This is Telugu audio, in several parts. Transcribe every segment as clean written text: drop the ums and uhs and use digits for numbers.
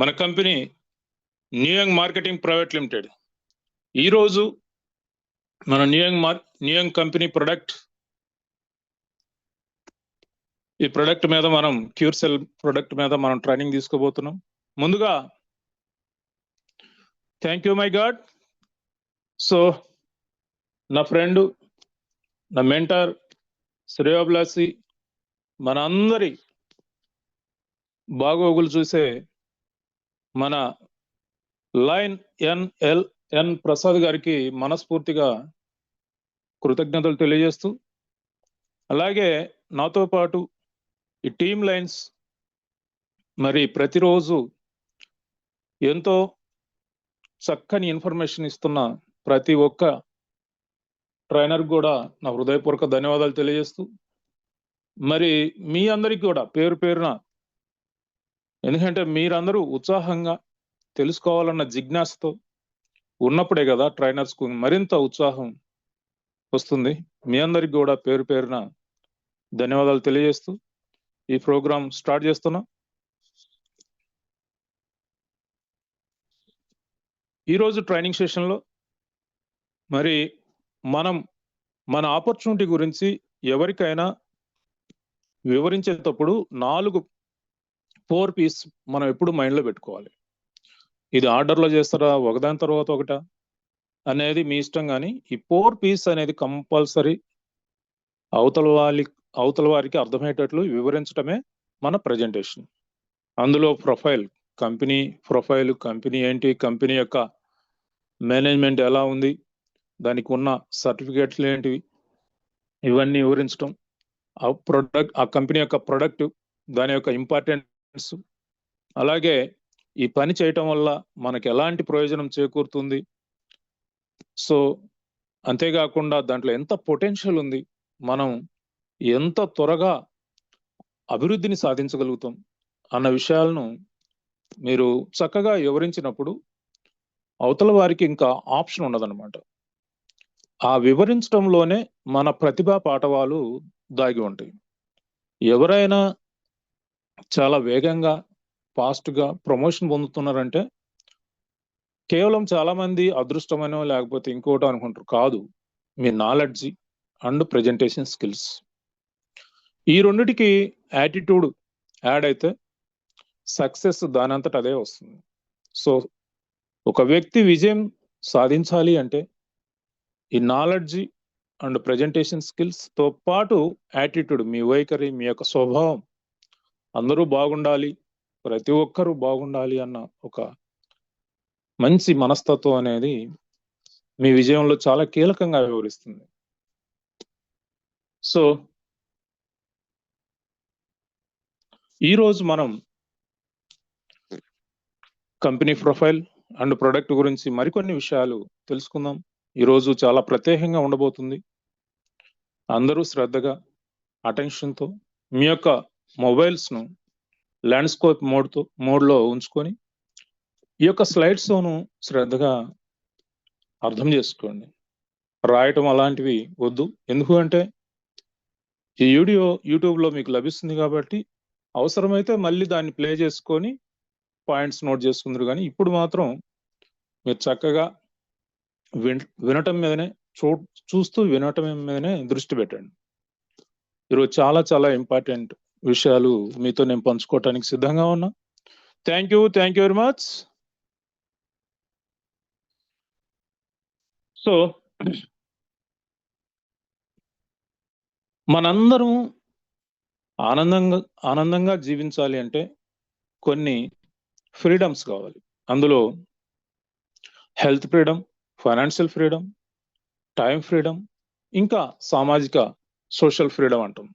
మన కంపెనీ న్యూయంగ్ మార్కెటింగ్ ప్రైవేట్ లిమిటెడ్ ఈరోజు మన న్యూయంగ్ కంపెనీ ప్రొడక్ట్ ఈ ప్రొడక్ట్ మీద మనం క్యూర్ సెల్ ప్రొడక్ట్ మీద మనం ట్రైనింగ్ తీసుకోబోతున్నాం. ముందుగా thank you my God. So నా ఫ్రెండ్, నా మెంటర్, శ్రేయోభిలాషి, మన అందరి బాగోగులు చూసే మన లైన్ ఎన్ ప్రసాద్ గారికి మనస్ఫూర్తిగా కృతజ్ఞతలు తెలియజేస్తూ, అలాగే నాతో పాటు ఈ టీమ్ లైన్స్ మరి ప్రతిరోజు ఎంతో చక్కని ఇన్ఫర్మేషన్ ఇస్తున్న ప్రతి ఒక్క ట్రైనర్ కూడా నా హృదయపూర్వక ధన్యవాదాలు తెలియజేస్తూ, మరి మీ అందరికి కూడా పేరు పేరున, ఎందుకంటే మీరందరూ ఉత్సాహంగా తెలుసుకోవాలన్న జిజ్ఞాసతో ఉన్నప్పుడే కదా ట్రైనర్స్కు మరింత ఉత్సాహం వస్తుంది. మీ అందరికి కూడా పేరు పేరున ధన్యవాదాలు తెలియజేస్తూ ఈ ప్రోగ్రాం స్టార్ట్ చేస్తున్నా. ఈరోజు ట్రైనింగ్ సెషన్లో మరి మన ఆపర్చునిటీ గురించి ఎవరికైనా వివరించేటప్పుడు 4 P's మనం ఎప్పుడు మైండ్లో పెట్టుకోవాలి. ఇది ఆర్డర్లో చేస్తారా, ఒకదాని తర్వాత ఒకట అనేది మీ ఇష్టం, కానీ ఈ 4 P's అనేది కంపల్సరీ అవతల వారికి అర్థమయ్యేటట్లు వివరించడమే మన ప్రజెంటేషన్. అందులో కంపెనీ ఏంటి, కంపెనీ యొక్క మేనేజ్మెంట్ ఎలా ఉంది, దానికి ఉన్న సర్టిఫికేట్లు ఏంటివి, ఇవన్నీ వివరించడం, ఆ కంపెనీ యొక్క ప్రొడక్ట్, దాని యొక్క ఇంపార్టెన్స్, అలాగే ఈ పని చేయటం వల్ల మనకి ఎలాంటి ప్రయోజనం చేకూరుతుంది, సో అంతేకాకుండా దాంట్లో ఎంత పొటెన్షియల్ ఉంది, మనం ఎంత త్వరగా అభివృద్ధిని సాధించగలుగుతాం అన్న విషయాలను మీరు చక్కగా వివరించినప్పుడు అవతల వారికి ఇంకా ఆప్షన్ ఉండదన్నమాట. ఆ వివరించడంలోనే మన ప్రతిభా పాఠవాలు దాగి ఉంటాయి. ఎవరైనా చాలా వేగంగా ఫాస్ట్గా ప్రమోషన్ పొందుతున్నారంటే కేవలం చాలా మంది అదృష్టమనో లేకపోతే ఇంకోటో అనుకుంటారు. కాదు, మీ నాలెడ్జ్ అండ్ ప్రెజెంటేషన్ స్కిల్స్, ఈ రెండిటికి యాటిట్యూడ్ యాడ్ అయితే సక్సెస్ దానంతట అదే వస్తుంది. సో ఒక వ్యక్తి విజయం సాధించాలి అంటే ఈ నాలెడ్జ్ అండ్ ప్రెజెంటేషన్ స్కిల్స్తో పాటు యాటిట్యూడ్, మీ వైఖరి, మీ యొక్క స్వభావం, అందరూ బాగుండాలి, ప్రతి ఒక్కరూ బాగుండాలి అన్న ఒక మంచి మనస్తత్వం అనేది మీ విజయంలో చాలా కీలకంగా వివరిస్తుంది. సో ఈరోజు మనం కంపెనీ ప్రొఫైల్ అండ్ ప్రొడక్ట్ గురించి మరికొన్ని విషయాలు తెలుసుకుందాం. ఈరోజు చాలా ప్రత్యేకంగా ఉండబోతుంది. అందరూ శ్రద్ధగా అటెన్షన్తో మీ యొక్క మొబైల్స్ను ల్యాండ్స్కేప్ మోడ్లో ఉంచుకొని ఈ యొక్క స్లైడ్స్ను శ్రద్ధగా అర్థం చేసుకోండి. రాయటం అలాంటివి వద్దు, ఎందుకంటే ఈ వీడియో యూట్యూబ్లో మీకు లభిస్తుంది కాబట్టి అవసరమైతే మళ్ళీ దాన్ని ప్లే చేసుకొని పాయింట్స్ నోట్ చేసుకుందరు, కానీ ఇప్పుడు మాత్రం మీరు చక్కగా వినటం మీదనే చూస్తూ వినటం మీదనే దృష్టి పెట్టండి. ఈరోజు చాలా చాలా ఇంపార్టెంట్ విషయాలు మీతో నేను పంచుకోవటానికి సిద్ధంగా ఉన్నా. Thank you very much. So మనందరం ఆనందంగా జీవించాలి అంటే కొన్ని ఫ్రీడమ్స్ కావాలి. అందులో health freedom, financial freedom, time freedom, ఇంకా సామాజిక సోషల్ ఫ్రీడమ్ అంటాం.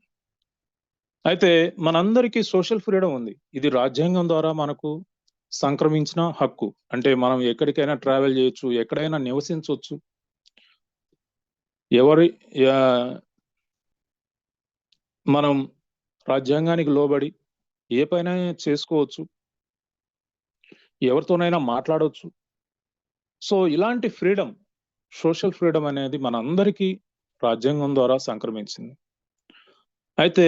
అయితే మనందరికీ సోషల్ ఫ్రీడమ్ ఉంది. ఇది రాజ్యాంగం ద్వారా మనకు సంక్రమించిన హక్కు. అంటే మనం ఎక్కడికైనా ట్రావెల్ చేయొచ్చు, ఎక్కడైనా నివసించవచ్చు, మనం రాజ్యాంగానికి లోబడి ఏ పైన చేసుకోవచ్చు, ఎవరితోనైనా మాట్లాడవచ్చు. సో ఇలాంటి ఫ్రీడమ్, సోషల్ ఫ్రీడమ్ అనేది మనందరికీ రాజ్యాంగం ద్వారా సంక్రమించింది. అయితే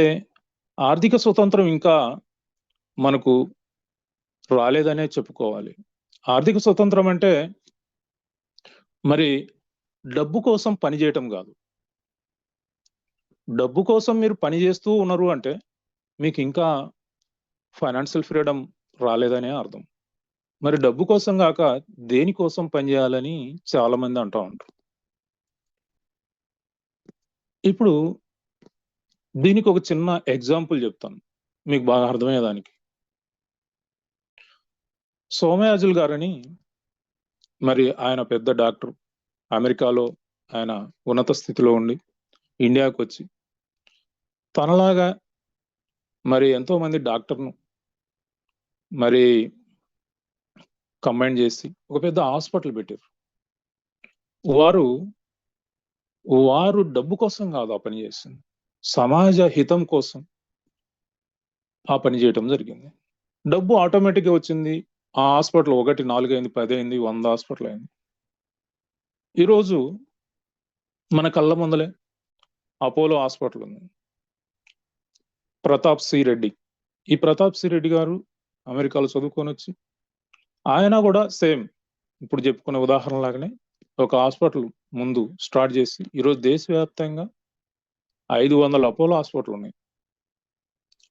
ఆర్థిక స్వతంత్రం ఇంకా మనకు రాలేదనే చెప్పుకోవాలి. ఆర్థిక స్వతంత్రం అంటే మరి డబ్బు కోసం పని చేయటం కాదు. డబ్బు కోసం మీరు పని చేస్తూ ఉన్నారు అంటే మీకు ఇంకా ఫైనాన్షియల్ ఫ్రీడమ్ రాలేదనే అర్థం. మరి డబ్బు కోసం కాక దేనికోసం పని చేయాలని చాలా మంది అంటూ ఉంటారు. ఇప్పుడు దీనికి ఒక చిన్న ఎగ్జాంపుల్ చెప్తాను మీకు బాగా అర్థమయ్యేదానికి. సోమయాజుల్ గారని మరి ఆయన పెద్ద డాక్టర్, అమెరికాలో ఆయన ఉన్నత స్థితిలో ఉండి ఇండియాకు వచ్చి తనలాగా మరి ఎంతో మంది డాక్టర్ను మరి కంబైన్ చేసి ఒక పెద్ద హాస్పిటల్ పెట్టారు. వారు డబ్బు కోసం కాదు ఆ పని చేసింది, సమాజ హితం కోసం ఆ పని చేయటం జరిగింది. డబ్బు ఆటోమేటిక్గా వచ్చింది. ఆ హాస్పిటల్ 1, 4 అయింది, 10 అయింది, 100 హాస్పిటల్ అయింది. ఈరోజు మన కళ్ళ ముందలే అపోలో హాస్పిటల్ ఉంది. ప్రతాప్ సి రెడ్డి, ఈ ప్రతాప్ సి రెడ్డి గారు అమెరికాలో చదువుకొని వచ్చి ఆయన కూడా సేమ్ ఇప్పుడు చెప్పుకునే ఉదాహరణ లాగానే ఒక హాస్పిటల్ ముందు స్టార్ట్ చేసి ఈరోజు దేశవ్యాప్తంగా 500 అపోలో హాస్పిటల్ ఉన్నాయి.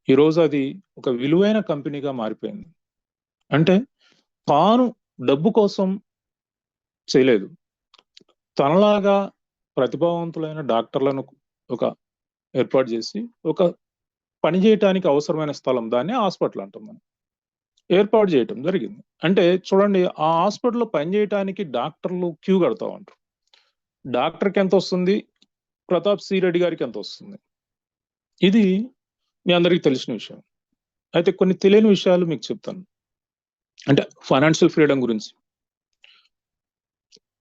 ఈరోజు అది ఒక విలువైన కంపెనీగా మారిపోయింది. అంటే తాను డబ్బు కోసం చేయలేదు, తనలాగా ప్రతిభావంతులైన డాక్టర్లను ఒక ఏర్పాటు చేసి ఒక పని చేయటానికి అవసరమైన స్థలం, దాన్ని హాస్పిటల్ అంటాం మనం, ఏర్పాటు చేయటం జరిగింది. అంటే చూడండి, ఆ హాస్పిటల్లో పని చేయటానికి డాక్టర్లు క్యూ కడతా ఉంటారు. డాక్టర్కి ఎంత వస్తుంది, ప్రతాప్ సి రెడ్డి గారికి ఎంత వస్తుంది, ఇది మీ అందరికీ తెలిసిన విషయం. అయితే కొన్ని తెలియని విషయాలు మీకు చెప్తాను, అంటే ఫైనాన్షియల్ ఫ్రీడమ్ గురించి.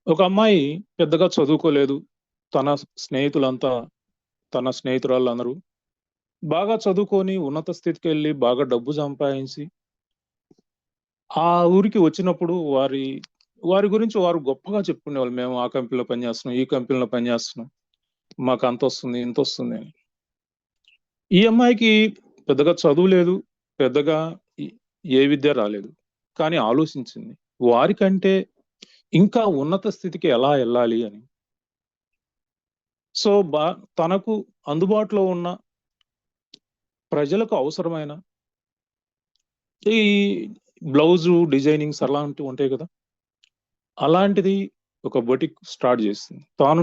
ఒక అమ్మాయి పెద్దగా చదువుకోలేదు, తన స్నేహితురాళ్ళందరూ బాగా చదువుకొని ఉన్నత స్థితికి వెళ్ళి బాగా డబ్బు సంపాదించి ఆ ఊరికి వచ్చినప్పుడు వారి గురించి వారు గొప్పగా చెప్పుకునేవాళ్ళు. మేము ఆ కంపెనీలో పనిచేస్తున్నాం, ఈ కంపెనీలో పనిచేస్తున్నాం, మాకు అంత వస్తుంది, ఇంత వస్తుంది అని. ఈ అమ్మాయికి పెద్దగా చదువు లేదు, పెద్దగా ఏ విద్య రాలేదు, కానీ ఆలోచించింది వారికంటే ఇంకా ఉన్నత స్థితికి ఎలా వెళ్ళాలి అని. సో తనకు అందుబాటులో ఉన్న ప్రజలకు అవసరమైన ఈ బ్లౌజు డిజైనింగ్స్ అలాంటివి ఉంటాయి కదా, అలాంటిది ఒక బొటిక్ స్టార్ట్ చేసింది. తాను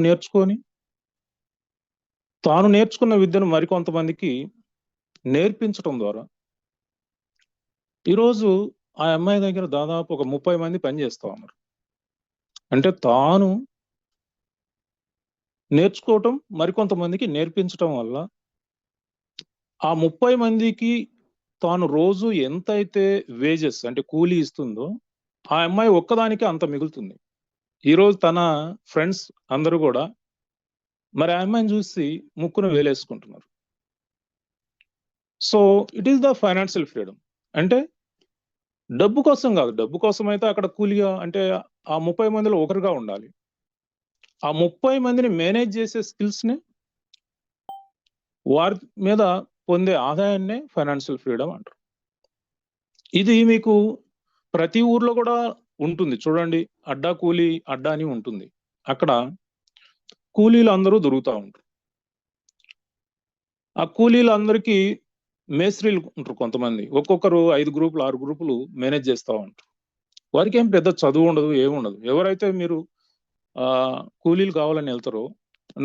నేర్చుకున్న విద్యను మరికొంతమందికి నేర్పించడం ద్వారా ఈరోజు ఆ అమ్మాయి దగ్గర దాదాపు ఒక 30 మంది పనిచేస్తా ఉన్నారు. అంటే తాను నేర్చుకోవటం మరికొంతమందికి నేర్పించటం వల్ల ఆ 30 మందికి తాను రోజు ఎంతైతే వేజెస్ అంటే కూలీ ఇస్తుందో ఆ అమ్మాయి ఒక్కదానికి అంత మిగులుతుంది. ఈరోజు తన ఫ్రెండ్స్ అందరూ కూడా మరి ఆ అమ్మాయిని చూసి ముక్కును వేలేసుకుంటున్నారు. So it is the financial freedom. అంటే డబ్బు కోసం కాదు, డబ్బు కోసం అయితే అక్కడ కూలీగా అంటే ఆ 30 మందిలో ఒకరుగా ఉండాలి. ఆ 30 మందిని మేనేజ్ చేసే స్కిల్స్ని, వారి మీద పొందే ఆదాయాన్నే ఫైనాన్షియల్ ఫ్రీడమ్ అంటారు. ఇది మీకు ప్రతి ఊర్లో కూడా ఉంటుంది. చూడండి, అడ్డా అని ఉంటుంది. అక్కడ కూలీలు అందరూ దొరుకుతూ ఉంటారు. ఆ కూలీలందరికీ మేస్త్రీలు ఉంటారు కొంతమంది, ఒక్కొక్కరు 5 గ్రూపులు 6 గ్రూపులు మేనేజ్ చేస్తూ ఉంటారు. వారికి ఏం పెద్ద చదువు ఉండదు, ఏముండదు. ఎవరైతే మీరు కూలీలు కావాలని వెళ్తారో,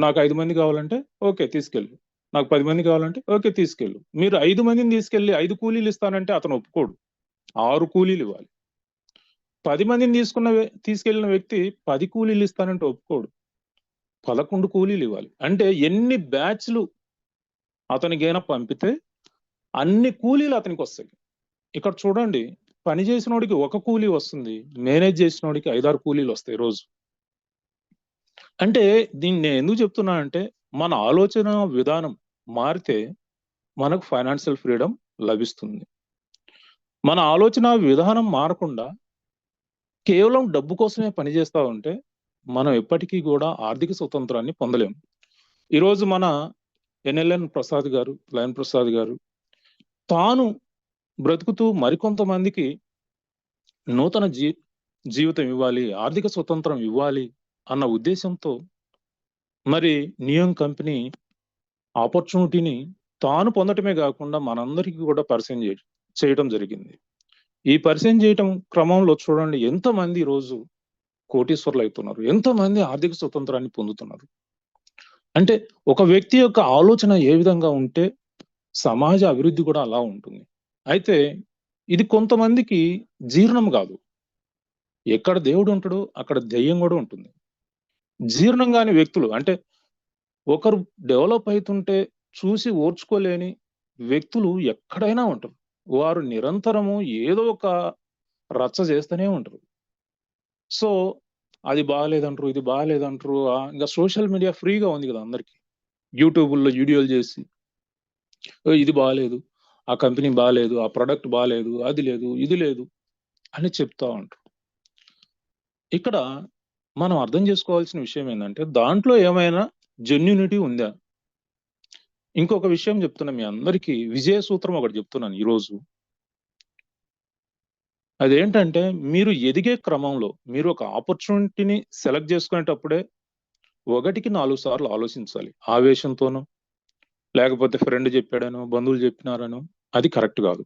నాకు 5 మంది కావాలంటే ఓకే తీసుకెళ్ళు, నాకు 10 మంది కావాలంటే ఓకే తీసుకెళ్ళు. మీరు 5 మందిని తీసుకెళ్ళి 5 కూలీలు ఇస్తానంటే అతను ఒప్పుకోడు, 6 కూలీలు ఇవ్వాలి. 10 మందిని తీసుకెళ్లిన వ్యక్తి 10 కూలీలు ఇస్తానంటే ఒప్పుకోడు, 11 కూలీలు ఇవ్వాలి. అంటే ఎన్ని బ్యాచ్లు అతనికైనా పంపితే అన్ని కూలీలు అతనికి వస్తాయి. ఇక్కడ చూడండి, పని చేసినోడికి 1 కూలీ వస్తుంది, మేనేజ్ చేసినోడికి 5-6 కూలీలు వస్తాయి రోజు. అంటే దీన్ని నేను ఎందుకు చెప్తున్నానంటే, మన ఆలోచన విధానం మారితే మనకు ఫైనాన్షియల్ ఫ్రీడమ్ లభిస్తుంది. మన ఆలోచన విధానం మారకుండా కేవలం డబ్బు కోసమే పనిచేస్తా ఉంటే మనం ఎప్పటికీ కూడా ఆర్థిక స్వతంత్రాన్ని పొందలేము. ఈరోజు మన లయన్ ప్రసాద్ గారు తాను బ్రతుకుతూ మరికొంతమందికి నూతన జీవితం ఇవ్వాలి, ఆర్థిక స్వతంత్రం ఇవ్వాలి అన్న ఉద్దేశంతో మరి నియాన్ కంపెనీ ఆపర్చునిటీని తాను పొందటమే కాకుండా మనందరికీ కూడా పరిచయం చేయడం జరిగింది. ఈ పరిచయం చేయటం క్రమంలో చూడండి ఎంతమంది ఈరోజు కోటీశ్వరులు అవుతున్నారు, ఎంతమంది ఆర్థిక స్వతంత్రాన్ని పొందుతున్నారు. అంటే ఒక వ్యక్తి యొక్క ఆలోచన ఏ విధంగా ఉంటే సమాజ అభివృద్ధి కూడా అలా ఉంటుంది. అయితే ఇది కొంతమందికి జీర్ణం కాదు. ఎక్కడ దేవుడు ఉంటాడో అక్కడ దెయ్యం కూడా ఉంటుంది. జీర్ణం కాని వ్యక్తులు అంటే ఒకరు డెవలప్ అవుతుంటే చూసి ఓర్చుకోలేని వ్యక్తులు ఎక్కడైనా ఉంటారు. వారు నిరంతరము ఏదో ఒక రచ్చ చేస్తూనే ఉంటారు. సో అది బాగాలేదంటారు, ఇది బాగాలేదంటారు. ఇంకా సోషల్ మీడియా ఫ్రీగా ఉంది కదా అందరికి. యూట్యూబ్లో వీడియోలు చేసి ఇది బాగాలేదు, ఆ కంపెనీ బాగాలేదు, ఆ ప్రొడక్ట్ బాగాలేదు, అది లేదు, ఇది లేదు అని చెప్తా ఉంటారు. ఇక్కడ మనం అర్థం చేసుకోవాల్సిన విషయం ఏంటంటే దాంట్లో ఏమైనా జెన్యూనిటీ ఉందా? ఇంకొక విషయం చెప్తున్నా మీ అందరికీ, విజయ సూత్రం ఒకటి చెప్తున్నాను ఈరోజు. అదేంటంటే మీరు ఎదిగే క్రమంలో మీరు ఒక ఆపర్చునిటీని సెలెక్ట్ చేసుకునేటప్పుడే 1కి 4 సార్లు ఆలోచించాలి. ఆవేశంతోనో లేకపోతే ఫ్రెండ్ చెప్పాడనో బంధువులు చెప్పినారనో అది కరెక్ట్ కాదు.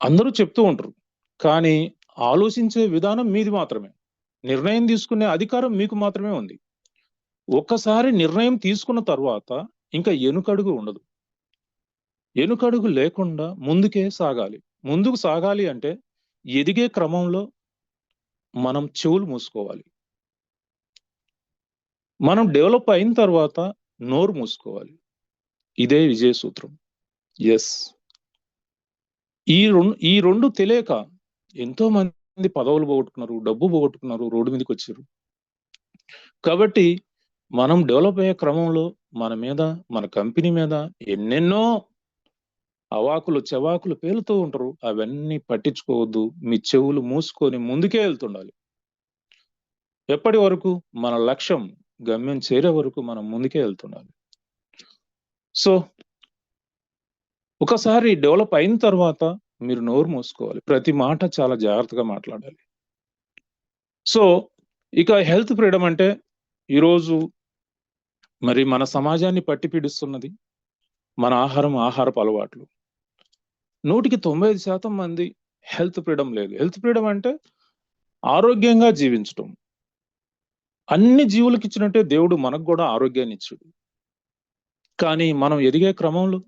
అందరూ చెప్తూ ఉంటారు, కానీ ఆలోచించే విధానం మీది మాత్రమే. నిర్ణయం తీసుకునే అధికారం మీకు మాత్రమే ఉంది. ఒక్కసారి నిర్ణయం తీసుకున్న తర్వాత ఇంకా వెనుకడుగు ఉండదు. వెనుకడుగు లేకుండా ముందుకే సాగాలి. ముందుకు సాగాలి అంటే ఎదిగే క్రమంలో మనం చెవులు మూసుకోవాలి. మనం డెవలప్ అయిన తర్వాత నోరు మూసుకోవాలి. ఇదే విజయ సూత్రం. ఎస్, ఈ రెండు తెలియక ఎంతో మంది పదవులు పోగొట్టుకున్నారు, డబ్బు పోగొట్టుకున్నారు, రోడ్డు మీదకి వచ్చారు. కాబట్టి మనం డెవలప్ అయ్యే క్రమంలో మన మీద, మన కంపెనీ మీద ఎన్నెన్నో అవాకులు చెవాకులు పేలుతూ ఉంటారు. అవన్నీ పట్టించుకోవద్దు. మీ చెవులు మూసుకొని ముందుకే వెళ్తుండాలి. ఎప్పటి వరకు? మన లక్ష్యం గమ్యం చేరే వరకు మనం ముందుకే వెళ్తుండాలి. సో ఒకసారి డెవలప్ అయిన తర్వాత మీరు నోరు మూసుకోవాలి. ప్రతి మాట చాలా జాగ్రత్తగా మాట్లాడాలి. సో ఇక హెల్త్ ఫ్రీడమ్ అంటే ఈరోజు మరి మన సమాజాన్ని పట్టి పీడిస్తున్నది మన ఆహారపు అలవాట్లు. 100కి 95% మంది హెల్త్ ఫ్రీడమ్ లేదు. హెల్త్ ఫ్రీడమ్ అంటే ఆరోగ్యంగా జీవించటం. అన్ని జీవులకు ఇచ్చినట్టే దేవుడు మనకు కూడా ఆరోగ్యాన్ని ఇచ్చాడు. కానీ మనం ఎదిగే క్రమంలో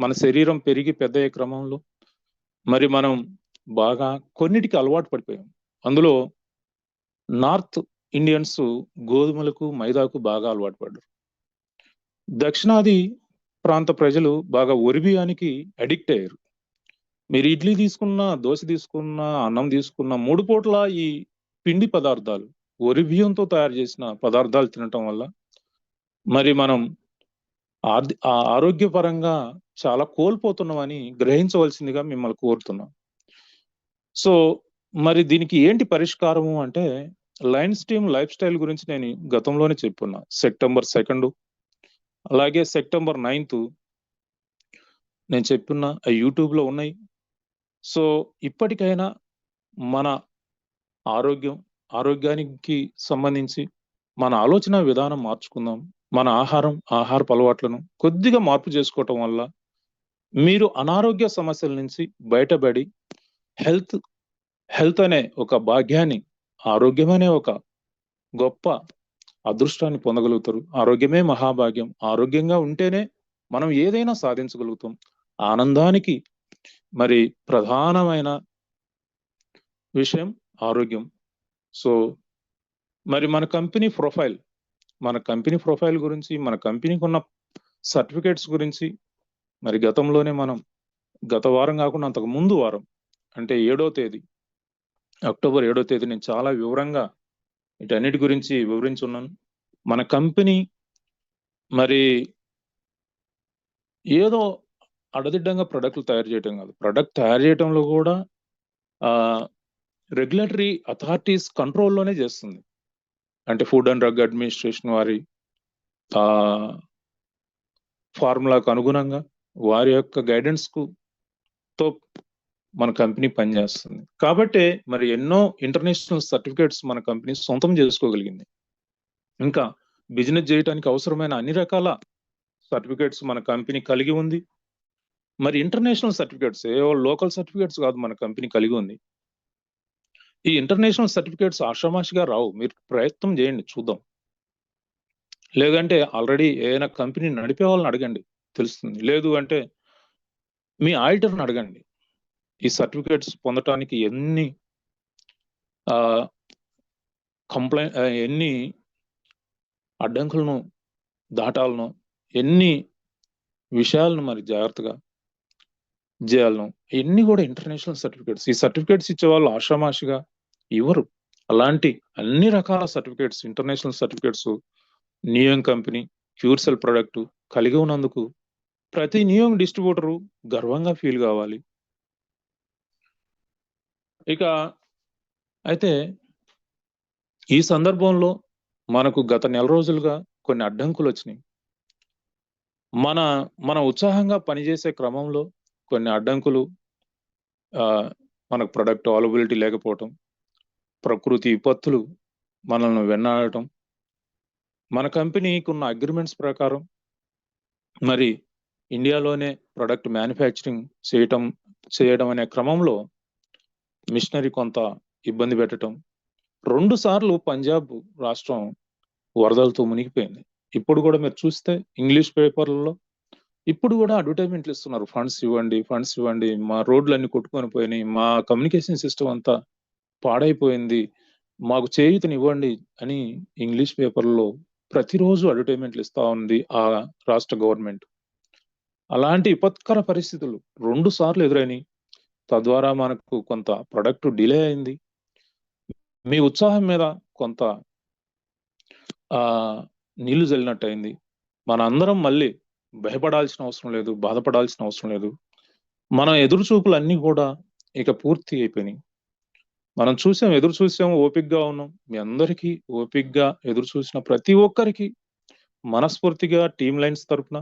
మన శరీరం పెరిగి పెద్దయ్యే క్రమంలో మరి మనం బాగా కొన్నిటికి అలవాటు పడిపోయాం. అందులో నార్త్ ఇండియన్స్ గోధుమలకు మైదాకు బాగా అలవాటు పడ్డారు. దక్షిణాది ప్రాంత ప్రజలు బాగా వరి బియ్యానికి అడిక్ట్ అయ్యారు. మీరు ఇడ్లీ తీసుకున్నా, దోశ తీసుకున్నా, అన్నం తీసుకున్నా 3 పూట్ల ఈ పిండి పదార్థాలు, వరి బియ్యంతో తయారు చేసిన పదార్థాలు తినటం వల్ల మరి మనం ఆరోగ్యపరంగా చాలా కోల్పోతున్నామని గ్రహించవలసిందిగా మిమ్మల్ని కోరుతున్నాం. సో మరి దీనికి ఏంటి పరిష్కారము అంటే లయన్స్ టీమ్ లైఫ్ స్టైల్ గురించి నేను గతంలోనే చెప్పున్నా. సెప్టెంబర్ 2 అలాగే సెప్టెంబర్ 9 నేను చెప్పున్నా, యూట్యూబ్లో ఉన్నాయి. సో ఇప్పటికైనా మన ఆరోగ్యానికి సంబంధించి మన ఆలోచన విధానం మార్చుకుందాం. మన ఆహారపు అలవాట్లను కొద్దిగా మార్పు చేసుకోవటం వల్ల మీరు అనారోగ్య సమస్యల నుంచి బయటపడి హెల్త్ అనే ఒక భాగ్యాన్ని, ఆరోగ్యమనే ఒక గొప్ప అదృష్టాన్ని పొందగలుగుతారు. ఆరోగ్యమే మహాభాగ్యం. ఆరోగ్యంగా ఉంటేనే మనం ఏదైనా సాధించగలుగుతాం. ఆనందానికి మరి ప్రధానమైన విషయం ఆరోగ్యం. సో మరి మన కంపెనీ ప్రొఫైల్ గురించి, మన కంపెనీకి ఉన్న సర్టిఫికేట్స్ గురించి మరి గత వారం కాకుండా అంతకు ముందు వారం అంటే అక్టోబర్ 7వ తేదీ నేను చాలా వివరంగా వీటన్నిటి గురించి వివరించున్నాను. మన కంపెనీ మరి ఏదో అడదిడ్డంగా ప్రొడక్ట్లు తయారు చేయటం కాదు. ప్రొడక్ట్ తయారు చేయటంలో కూడా రెగ్యులేటరీ అథారిటీస్ కంట్రోల్లోనే చేస్తుంది. అంటే ఫుడ్ అండ్ డ్రగ్ అడ్మినిస్ట్రేషన్ వారి ఫార్ములాకు అనుగుణంగా వారి యొక్క గైడెన్స్తో మన కంపెనీ పనిచేస్తుంది. కాబట్టే మరి ఎన్నో ఇంటర్నేషనల్ సర్టిఫికేట్స్ మన కంపెనీ సొంతం చేసుకోగలిగింది. ఇంకా బిజినెస్ చేయడానికి అవసరమైన అన్ని రకాల సర్టిఫికేట్స్ మన కంపెనీ కలిగి ఉంది. మరి ఇంటర్నేషనల్ సర్టిఫికేట్స్ ఏవో లోకల్ సర్టిఫికేట్స్ కాదు మన కంపెనీ కలిగి ఉంది. ఈ ఇంటర్నేషనల్ సర్టిఫికేట్స్ ఆషామాషిగా రావు. మీరు ప్రయత్నం చేయండి, చూద్దాం. లేదంటే ఆల్రెడీ ఏదైనా కంపెనీ నడిపే వాళ్ళని అడగండి, తెలుస్తుంది. లేదు అంటే మీ ఆడిటర్ని అడగండి. ఈ సర్టిఫికేట్స్ పొందటానికి ఎన్ని ఎన్ని అడ్డంకులను దాటాలను, ఎన్ని విషయాలను మరి జాగ్రత్తగా చేయాలను, ఇవన్నీ కూడా ఇంటర్నేషనల్ సర్టిఫికేట్స్. ఈ సర్టిఫికేట్స్ ఇచ్చే వాళ్ళు ఆషామాషిగా ఇవ్వరు. అలాంటి అన్ని రకాల certificates, international certificates నియోంగ్ company క్యూర్సెల్ product కలిగి ఉన్నందుకు ప్రతి నియోంగ్ డిస్ట్రిబ్యూటరు గర్వంగా ఫీల్ కావాలి. ఇక అయితే ఈ సందర్భంలో మనకు గత నెల రోజులుగా కొన్ని అడ్డంకులు వచ్చినాయి. మన ఉత్సాహంగా పనిచేసే క్రమంలో కొన్ని అడ్డంకులు, మనకు ప్రొడక్ట్ అవైలబిలిటీ లేకపోవటం, ప్రకృతి విపత్తులు మనల్ని వెన్నాడటం, మన కంపెనీకి ఉన్న అగ్రిమెంట్స్ ప్రకారం మరి ఇండియాలోనే ప్రొడక్ట్ మ్యానుఫ్యాక్చరింగ్ చేయడం అనే క్రమంలో మిషనరీ కొంత ఇబ్బంది పెట్టడం. 2 సార్లు పంజాబ్ రాష్ట్రం వరదలతో మునిగిపోయింది. ఇప్పుడు కూడా మీరు చూస్తే ఇంగ్లీష్ పేపర్లలో ఇప్పుడు కూడా అడ్వర్టైజ్మెంట్లు ఇస్తున్నారు, ఫండ్స్ ఇవ్వండి, మా రోడ్లన్నీ కొట్టుకొని పోయినాయి, మా కమ్యూనికేషన్ సిస్టమ్ అంతా పాడైపోయింది, మాకు చేయూతనివ్వండి అని ఇంగ్లీష్ పేపర్లో ప్రతిరోజు అడ్వర్టైజ్మెంట్లు ఇస్తా ఉంది ఆ రాష్ట్ర గవర్నమెంట్. అలాంటి విపత్కర పరిస్థితులు 2 సార్లు ఎదురైనాయి. తద్వారా మనకు కొంత ప్రొడక్ట్ డిలే అయింది. మీ ఉత్సాహం మీద కొంత నీళ్లు జల్లినట్టు అయింది. మన అందరం మళ్ళీ భయపడాల్సిన అవసరం లేదు, బాధపడాల్సిన అవసరం లేదు. మన ఎదురు చూపులు అన్నీ కూడా ఇక పూర్తి అయిపోయినాయి. మనం ఎదురు చూసాం, ఓపికగా ఉన్నాం. మీ అందరికీ ఓపికగా ఎదురు చూసిన ప్రతి ఒక్కరికి మనస్ఫూర్తిగా టీమ్ లైన్స్ తరపున,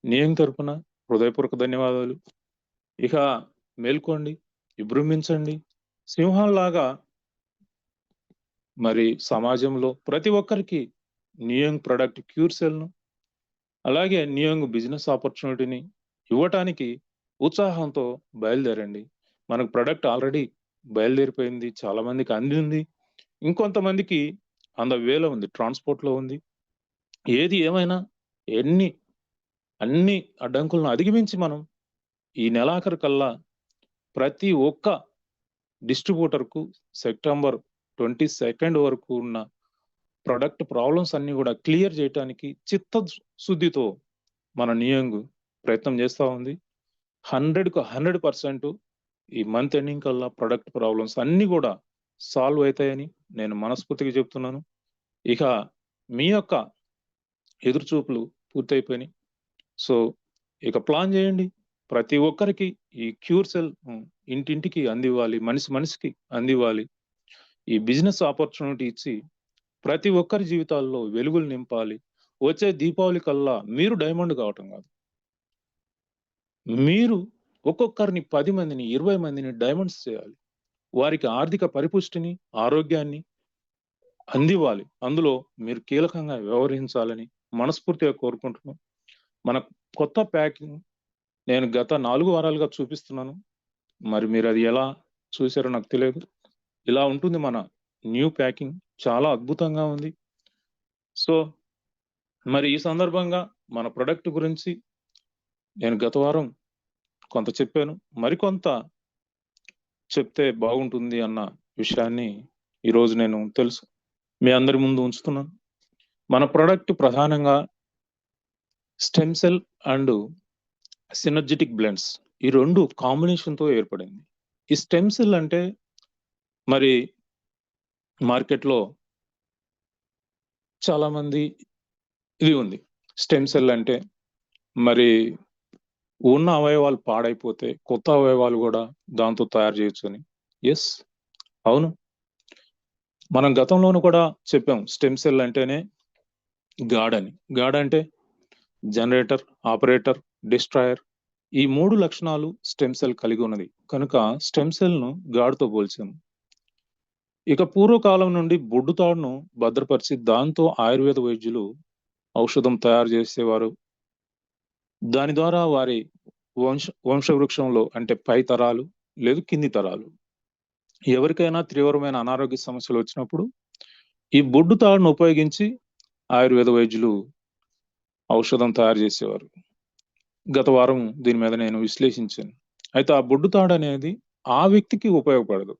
నియోంగ్ తరపున హృదయపూర్వక ధన్యవాదాలు. ఇక మేల్కోండి, విజృంభించండి, సింహాల్లాగా మరి సమాజంలో ప్రతి ఒక్కరికి నియోంగ్ ప్రొడక్ట్ క్యూర్సెల్ను అలాగే నియోంగ్ బిజినెస్ ఆపర్చునిటీని ఇవ్వటానికి ఉత్సాహంతో బయలుదేరండి. మనకు ప్రొడక్ట్ ఆల్రెడీ బయలుదేరిపోయింది, చాలా మందికి అందింది, ఇంకొంతమందికి అంద వేలో ఉంది, ట్రాన్స్పోర్ట్లో ఉంది. ఏది ఏమైనా అన్ని అడ్డంకులను అధిగమించి మనం ఈ నెలాఖరు కల్లా ప్రతి ఒక్క డిస్ట్రిబ్యూటర్కు సెప్టెంబర్ 22 వరకు ఉన్న ప్రొడక్ట్ ప్రాబ్లమ్స్ అన్ని కూడా క్లియర్ చేయడానికి చిత్తశుద్ధితో మన నియోంగ్ ప్రయత్నం చేస్తూ ఉంది. 100కు 100% ఈ మంత్ ఎండింగ్ కల్లా ప్రొడక్ట్ ప్రాబ్లమ్స్ అన్ని కూడా సాల్వ్ అవుతాయని నేను మనస్ఫూర్తిగా చెప్తున్నాను. ఇక మీ యొక్క ఎదురుచూపులు పూర్తయిపోయినాయి. సో ఇక ప్లాన్ చేయండి. ప్రతి ఒక్కరికి ఈ క్యూర్సెల్ ఇంటింటికి అందివ్వాలి, మనిషికి అందివ్వాలి. ఈ బిజినెస్ ఆపర్చునిటీ ఇచ్చి ప్రతి ఒక్కరి జీవితాల్లో వెలుగులు నింపాలి. వచ్చే దీపావళి కల్లా మీరు డైమండ్ కావటం కాదు, మీరు ఒక్కొక్కరిని 10 మందిని 20 మందిని డైమండ్స్ చేయాలి. వారికి ఆర్థిక పరిపుష్టిని, ఆరోగ్యాన్ని అందివ్వాలి. అందులో మీరు కీలకంగా వ్యవహరించాలని మనస్ఫూర్తిగా కోరుకుంటున్నాను. మన కొత్త ప్యాకింగ్ నేను గత 4 వారాలుగా చూపిస్తున్నాను. మరి మీరు అది ఎలా చూసారో నాకు తెలియదు. ఇలా ఉంటుంది మన న్యూ ప్యాకింగ్, చాలా అద్భుతంగా ఉంది. సో మరి ఈ సందర్భంగా మన ప్రొడక్ట్ గురించి నేను గత వారం కొంత చెప్పాను, మరికొంత చెప్తే బాగుంటుంది అన్న విషయాన్ని ఈరోజు నేను మీ అందరి ముందు ఉంచుతున్నాను. మన ప్రొడక్ట్ ప్రధానంగా stem cell and synergetic blends, ఈ 2 కాంబినేషన్తో ఏర్పడింది. ఈ స్టెమ్ సెల్ అంటే మరి మార్కెట్లో చాలా మంది ఇది ఉంది. స్టెమ్ సెల్ అంటే మరి ఉన్న అవయవాలు పాడైపోతే కొత్త అవయవాలు కూడా దాంతో తయారు చేయొచ్చు అని. ఎస్, అవును, మనం గతంలోనూ కూడా చెప్పాం స్టెమ్ సెల్ అంటేనే గాడ్ అని. గాడ్ అంటే జనరేటర్, ఆపరేటర్, డిస్ట్రాయర్, ఈ 3 లక్షణాలు స్టెమ్ సెల్ కలిగి ఉన్నది కనుక స్టెమ్ సెల్ ను గాడితో పోల్చాము. ఇక పూర్వకాలం నుండి బొడ్డుతాడును భద్రపరిచి దాంతో ఆయుర్వేద వైద్యులు ఔషధం తయారు చేసేవారు. దాని ద్వారా వారి వంశవృక్షంలో అంటే పై తరాలు లేదు కింది తరాలు ఎవరికైనా తీవ్రమైన అనారోగ్య సమస్యలు వచ్చినప్పుడు ఈ బొడ్డుతాడును ఉపయోగించి ఆయుర్వేద వైద్యులు ఔషధం తయారు చేసేవారు. గత వారం దీని మీద నేను విశ్లేషించాను. అయితే ఆ బొడ్డుతాడు అనేది ఆ వ్యక్తికి ఉపయోగపడదు.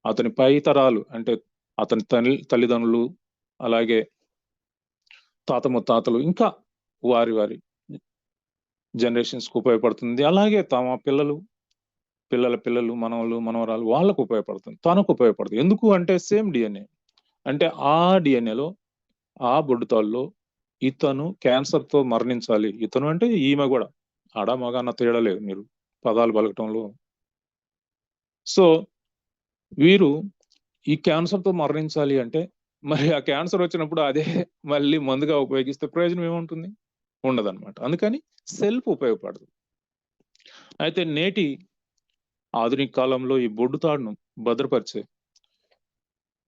అతని పై తరాలు అంటే అతని తల్లిదండ్రులు అలాగే తాత ముత్తాతలు ఇంకా వారి జనరేషన్స్ కు ఉపయోగపడుతుంది. అలాగే తమ పిల్లల పిల్లలు మనవలు మనవరాలు వాళ్ళకు ఉపయోగపడుతుంది, తనకు ఉపయోగపడుతుంది. ఎందుకు అంటే సేమ్ డిఎన్ఏ. అంటే ఆ డిఎన్ఏలో ఆ బొడ్డుతాడులో ఇతను క్యాన్సర్ తో మరణించాలి, ఇతను అంటే ఈమె కూడా ఆడ మగ అన్న తేడా లేదు మీరు పదాలు పలకటంలో. సో వీరు ఈ క్యాన్సర్ తో మరణించాలి అంటే మరి ఆ క్యాన్సర్ వచ్చినప్పుడు అదే మళ్ళీ మందుగా ఉపయోగిస్తే ప్రయోజనం ఏముంటుంది? ఉండదన్నమాట. అందుకని సెల్ఫ్ ఉపయోగపడదు. అయితే నేటి ఆధునిక కాలంలో ఈ బొడ్డుతాడును భద్రపరిచే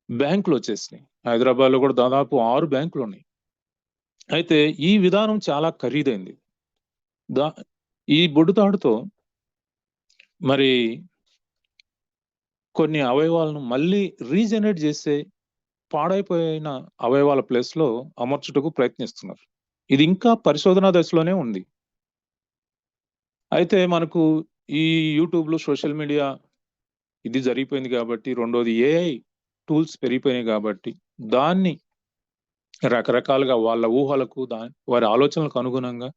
బ్యాంకులు వచ్చేసినాయి. హైదరాబాద్ లో కూడా దాదాపు 6 బ్యాంకులు ఉన్నాయి. అయితే ఈ విధానం చాలా ఖరీదైంది. ఈ బొడ్డుతాడుతో మరి కొన్ని అవయవాలను మళ్ళీ రీజనరేట్ చేసే పాడైపోయిన అవయవాల ప్లేస్ లో అమర్చుటకు ప్రయత్నిస్తున్నారు. ఇది ఇంకా పరిశోధనా దశలోనే ఉంది. అయితే మనకు ఈ యూట్యూబ్ లో సోషల్ మీడియా ఇది జరిగిపోయింది కాబట్టి, రెండోది ఏఐ టూల్స్ పెరిగిపోయినాయి కాబట్టి దాన్ని రకరకాలుగా వాళ్ళ ఊహలకు వారి ఆలోచనలకు అనుగుణంగా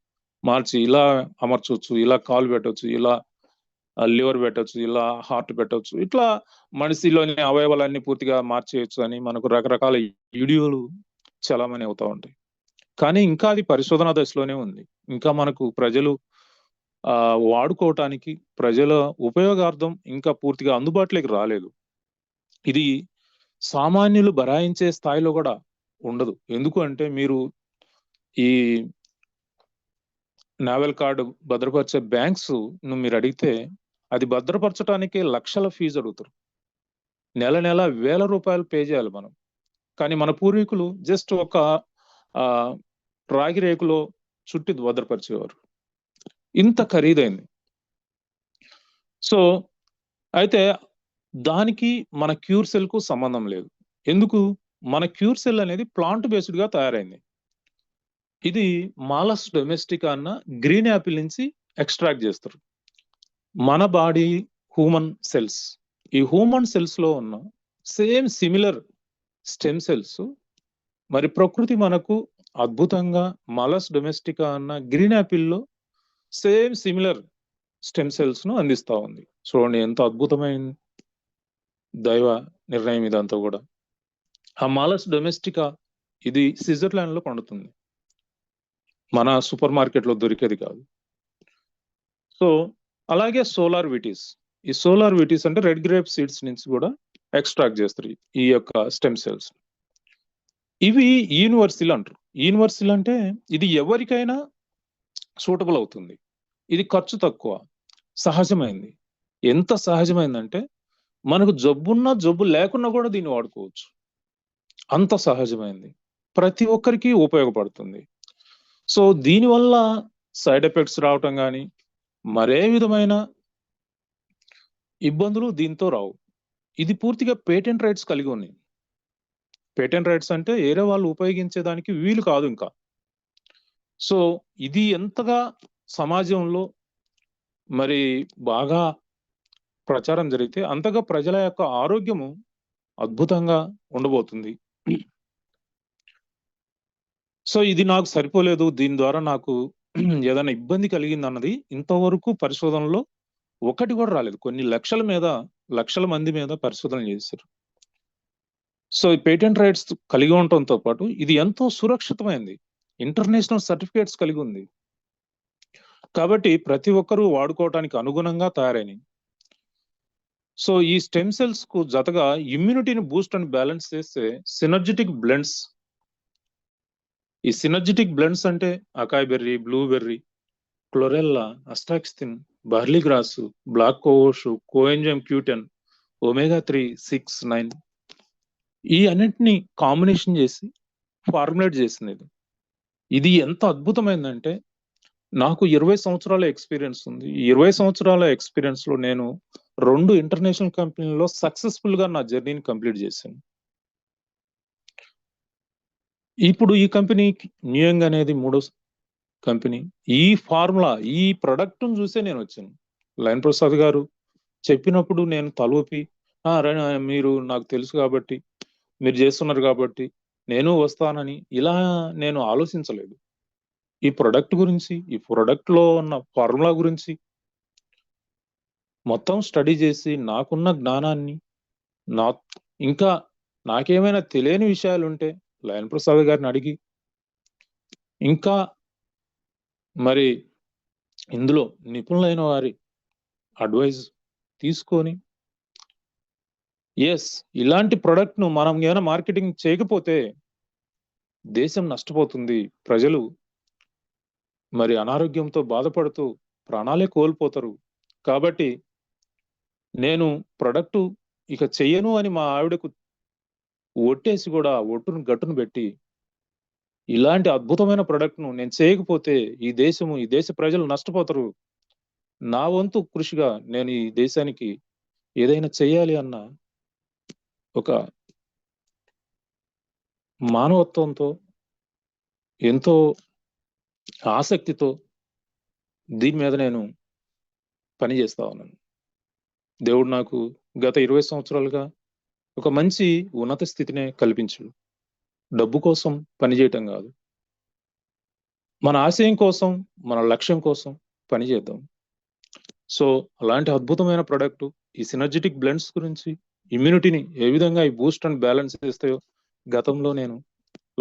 మార్చి ఇలా అమర్చవచ్చు, ఇలా కాలు పెట్టవచ్చు, ఇలా లివర్ పెట్టవచ్చు, ఇలా హార్ట్ పెట్టవచ్చు, ఇట్లా మనిషిలోని అవయవాలన్నీ పూర్తిగా మార్చేయచ్చు అని మనకు రకరకాల వీడియోలు చలామణి అవుతా ఉంటాయి. కానీ ఇంకా అది పరిశోధన దశలోనే ఉంది. ఇంకా మనకు ప్రజలు వాడుకోవటానికి ప్రజల ఉపయోగార్థం ఇంకా పూర్తిగా అందుబాటులోకి రాలేదు. ఇది సామాన్యులు బరాయించే స్థాయిలో కూడా ఉండదు. ఎందుకు అంటే మీరు ఈ నావెల్ కార్డు భద్రపరిచే బ్యాంక్స్ ను మీరు అడిగితే అది భద్రపరచడానికే లక్షల ఫీజు అడుగుతారు. నెల నెల వేల రూపాయలు పే చేయాలి మనం. కానీ మన పూర్వీకులు జస్ట్ ఒక రాగి రేకులో చుట్టి భద్రపరిచేవారు. ఇంత ఖరీదైంది. సో అయితే దానికి మన క్యూర్ సెల్ కు సంబంధం లేదు. ఎందుకు? మన క్యూర్ సెల్ అనేది ప్లాంట్ బేస్డ్ గా తయారైంది. ఇది మాలస్ డొమెస్టికా అన్న గ్రీన్ యాపిల్ నుంచి ఎక్స్ట్రాక్ట్ చేస్తారు. మన బాడీ హ్యూమన్ సెల్స్, ఈ హ్యూమన్ సెల్స్ లో ఉన్న సేమ్ సిమిలర్ స్టెమ్ సెల్స్ మరి ప్రకృతి మనకు అద్భుతంగా మాలస్ డొమెస్టికా అన్న గ్రీన్ యాపిల్లో సేమ్ సిమిలర్ స్టెమ్ సెల్స్ ను అందిస్తా ఉంది. చూడండి ఎంత అద్భుతమైన దైవ నిర్ణయం ఇదంతా కూడా. ఆ మాలస్ డొమెస్టికా ఇది స్విట్జర్లాండ్ లో పండుతుంది, మన సూపర్ మార్కెట్ లో దొరికేది కాదు. సో అలాగే సోలార్ విటీస్, ఈ సోలార్ విటీస్ అంటే రెడ్ గ్రేప్ సీడ్స్ నుంచి కూడా ఎక్స్ట్రాక్ట్ చేస్తారు ఈ యొక్క స్టెమ్ సెల్స్. ఇవి యూనివర్సల్ అంటారు. యూనివర్సల్ అంటే ఇది ఎవరికైనా సూటబుల్ అవుతుంది. ఇది ఖర్చు తక్కువ, సహజమైంది. ఎంత సహజమైందంటే మనకు జబ్బున్నా జబ్బు లేకున్నా కూడా దీన్ని వాడుకోవచ్చు. అంత సహజమైంది, ప్రతి ఒక్కరికి ఉపయోగపడుతుంది. సో దీనివల్ల సైడ్ ఎఫెక్ట్స్ రావటం కానీ మరే విధమైన ఇబ్బందులు దీంతో రావు. ఇది పూర్తిగా పేటెంట్ రైట్స్ కలిగి ఉన్నాయి. పేటెంట్ రైట్స్ అంటే వేరే వాళ్ళు ఉపయోగించేదానికి వీలు కాదు ఇంకా. సో ఇది ఎంతగా సమాజంలో మరి బాగా ప్రచారం జరిగితే అంతగా ప్రజల యొక్క ఆరోగ్యము అద్భుతంగా ఉండబోతుంది. సో ఇది నాకు సరిపోలేదు, దీని ద్వారా నాకు ఏదైనా ఇబ్బంది కలిగింది అన్నది ఇంతవరకు పరిశోధనలో ఒకటి కూడా రాలేదు. కొన్ని లక్షల మంది మీద పరిశోధనలు చేశారు. సో ఈ పేటెంట్ రైట్స్ కలిగి ఉండటంతో పాటు ఇది ఎంతో సురక్షితమైంది, ఇంటర్నేషనల్ సర్టిఫికేట్స్ కలిగి ఉంది. కాబట్టి ప్రతి ఒక్కరూ వాడుకోవటానికి అనుగుణంగా తయారైనవి. సో ఈ స్టెమ్ సెల్స్ కు జతగా ఇమ్యూనిటీని బూస్ట్ అండ్ బ్యాలెన్స్ చేసే సినర్జిటిక్ బ్లెండ్స్. ఈ సినర్జిటిక్ బ్లెండ్స్ అంటే acai berry, blueberry, chlorella, astaxanthin, barley grass, black cohosh, coenzyme Q10, omega-3, 6, 9 ఈ అన్నిటిని కాంబినేషన్ చేసి ఫార్ములేట్ చేసింది ఇది. ఇది ఎంత అద్భుతమైందంటే నాకు 20 సంవత్సరాల ఎక్స్పీరియన్స్ ఉంది. ఈ 20 సంవత్సరాల ఎక్స్పీరియన్స్ లో నేను 2 ఇంటర్నేషనల్ కంపెనీల్లో సక్సెస్ఫుల్ గా నా జర్నీని కంప్లీట్ చేశాను. ఇప్పుడు ఈ కంపెనీకి న్యూయంగ్ అనేది 3వ కంపెనీ. ఈ ఫార్ములా, ఈ ప్రొడక్ట్ చూసే నేను వచ్చాను. లయన్ ప్రసాద్ గారు చెప్పినప్పుడు నేను తలూపి మీరు నాకు తెలుసు కాబట్టి, మీరు చేస్తున్నారు కాబట్టి నేను వస్తానని ఇలా నేను ఆలోచించలేదు. ఈ ప్రొడక్ట్ గురించి, ఈ ప్రొడక్ట్ లో ఉన్న ఫార్ములా గురించి మొత్తం స్టడీ చేసి నాకున్న జ్ఞానాన్ని ఇంకా నాకేమైనా తెలియని విషయాలు ఉంటే లయన్ ప్రసాద్ గారిని అడిగి, ఇంకా మరి ఇందులో నిపుణులైన వారి అడ్వైజ్ తీసుకొని, ఇలాంటి ప్రొడక్ట్ ను మనం ఏమైనా మార్కెటింగ్ చేయకపోతే దేశం నష్టపోతుంది. ప్రజలు మరి అనారోగ్యంతో బాధపడుతూ ప్రాణాలే కోల్పోతారు. కాబట్టి నేను ప్రొడక్ట్ ఇక చెయ్యను అని మా ఆవిడకు ఒట్టేసి కూడా ఒట్టును గట్టును పెట్టి, ఇలాంటి అద్భుతమైన ప్రొడక్ట్ ను నేను చేయకపోతే ఈ దేశ ప్రజలు నష్టపోతారు. నా వంతు కృషిగా నేను ఈ దేశానికి ఏదైనా చెయ్యాలి అన్న ఒక మానవత్వంతో, ఎంతో ఆసక్తితో దీని మీద నేను పని చేస్తా ఉన్నాను. దేవుడు నాకు గత 20 సంవత్సరాలుగా ఒక మంచి ఉన్నత స్థితినే కల్పించాడు. డబ్బు కోసం పనిచేయటం కాదు, మన ఆశయం కోసం, మన లక్ష్యం కోసం పని చేద్దాం. సో అలాంటి అద్భుతమైన ప్రొడక్ట్ ఈ సినర్జెటిక్ బ్లెండ్స్ గురించి, ఇమ్యూనిటీని ఏ విధంగా ఈ బూస్ట్ అండ్ బ్యాలెన్స్ చేస్తాయో గతంలో నేను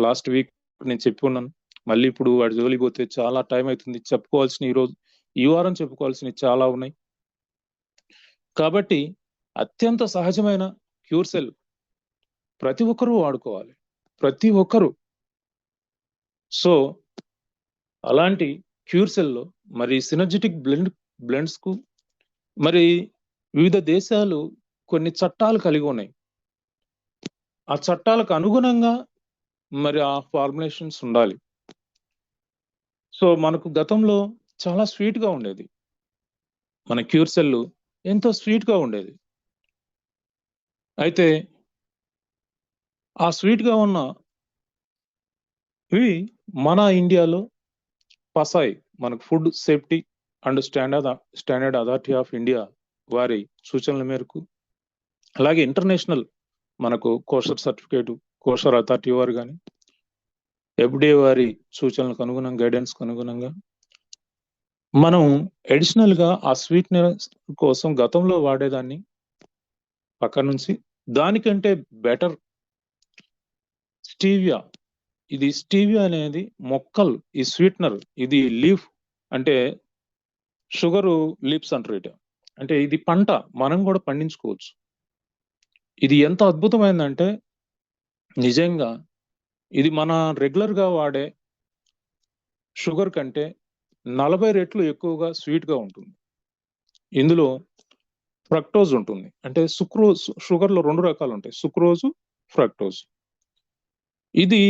లాస్ట్ వీక్ నేను చెప్పి ఉన్నాను. మళ్ళీ ఇప్పుడు వాడి జోలికి పోతే చాలా టైం అవుతుంది. చెప్పుకోవాల్సిన ఈ వారం చెప్పుకోవాల్సినవి చాలా ఉన్నాయి. కాబట్టి అత్యంత సహజమైన క్యూర్ సెల్ ప్రతి ఒక్కరూ వాడుకోవాలి, ప్రతి ఒక్కరూ. సో అలాంటి క్యూర్ సెల్లో మరి సినర్జెటిక్ బ్లెండ్స్ కు మరి వివిధ దేశాలు కొన్ని చట్టాలు కలిగి ఉన్నాయి. ఆ చట్టాలకు అనుగుణంగా మరి ఆ ఫార్ములేషన్స్ ఉండాలి. సో మనకు గతంలో చాలా స్వీట్ గా ఉండేది, మన క్యూర్ సెల్ ఎంతో స్వీట్ గా ఉండేది. అయితే ఆ స్వీట్ గా ఉన్న ఇవి మన ఇండియాలో పసాయ్, మనకు food safety and standard authority of India వారి సూచనల మేరకు, అలాగే ఇంటర్నేషనల్ మనకు కోషర్ సర్టిఫికేట్, కోషర్ అథారిటీ వారు కానీ FDA వారి సూచనలకు అనుగుణంగా, గైడెన్స్ అనుగుణంగా మనం అడిషనల్ గా ఆ స్వీట్నెస్ కోసం గతంలో వాడేదాన్ని పక్క నుంచి దానికంటే బెటర్ స్టీవియా. ఇది స్టీవియా అనేది మొక్కలు, ఈ స్వీట్నర్, ఇది లీఫ్ అంటే షుగర్ లీప్స్ అంటారు. అంటే ఇది పంట, మనం కూడా పండించుకోవచ్చు. ఇది ఎంత అద్భుతమైందంటే నిజంగా ఇది మన రెగ్యులర్ గా వాడే షుగర్ కంటే 40 రెట్లు ఎక్కువగా స్వీట్ గా ఉంటుంది. ఇందులో ఫ్రక్టోజ్ ఉంటుంది. అంటే సుక్రోజ్, షుగర్ లో 2 రకాలు ఉంటాయి, సుక్రోజు, ఫ్రక్టోజ్. ఇది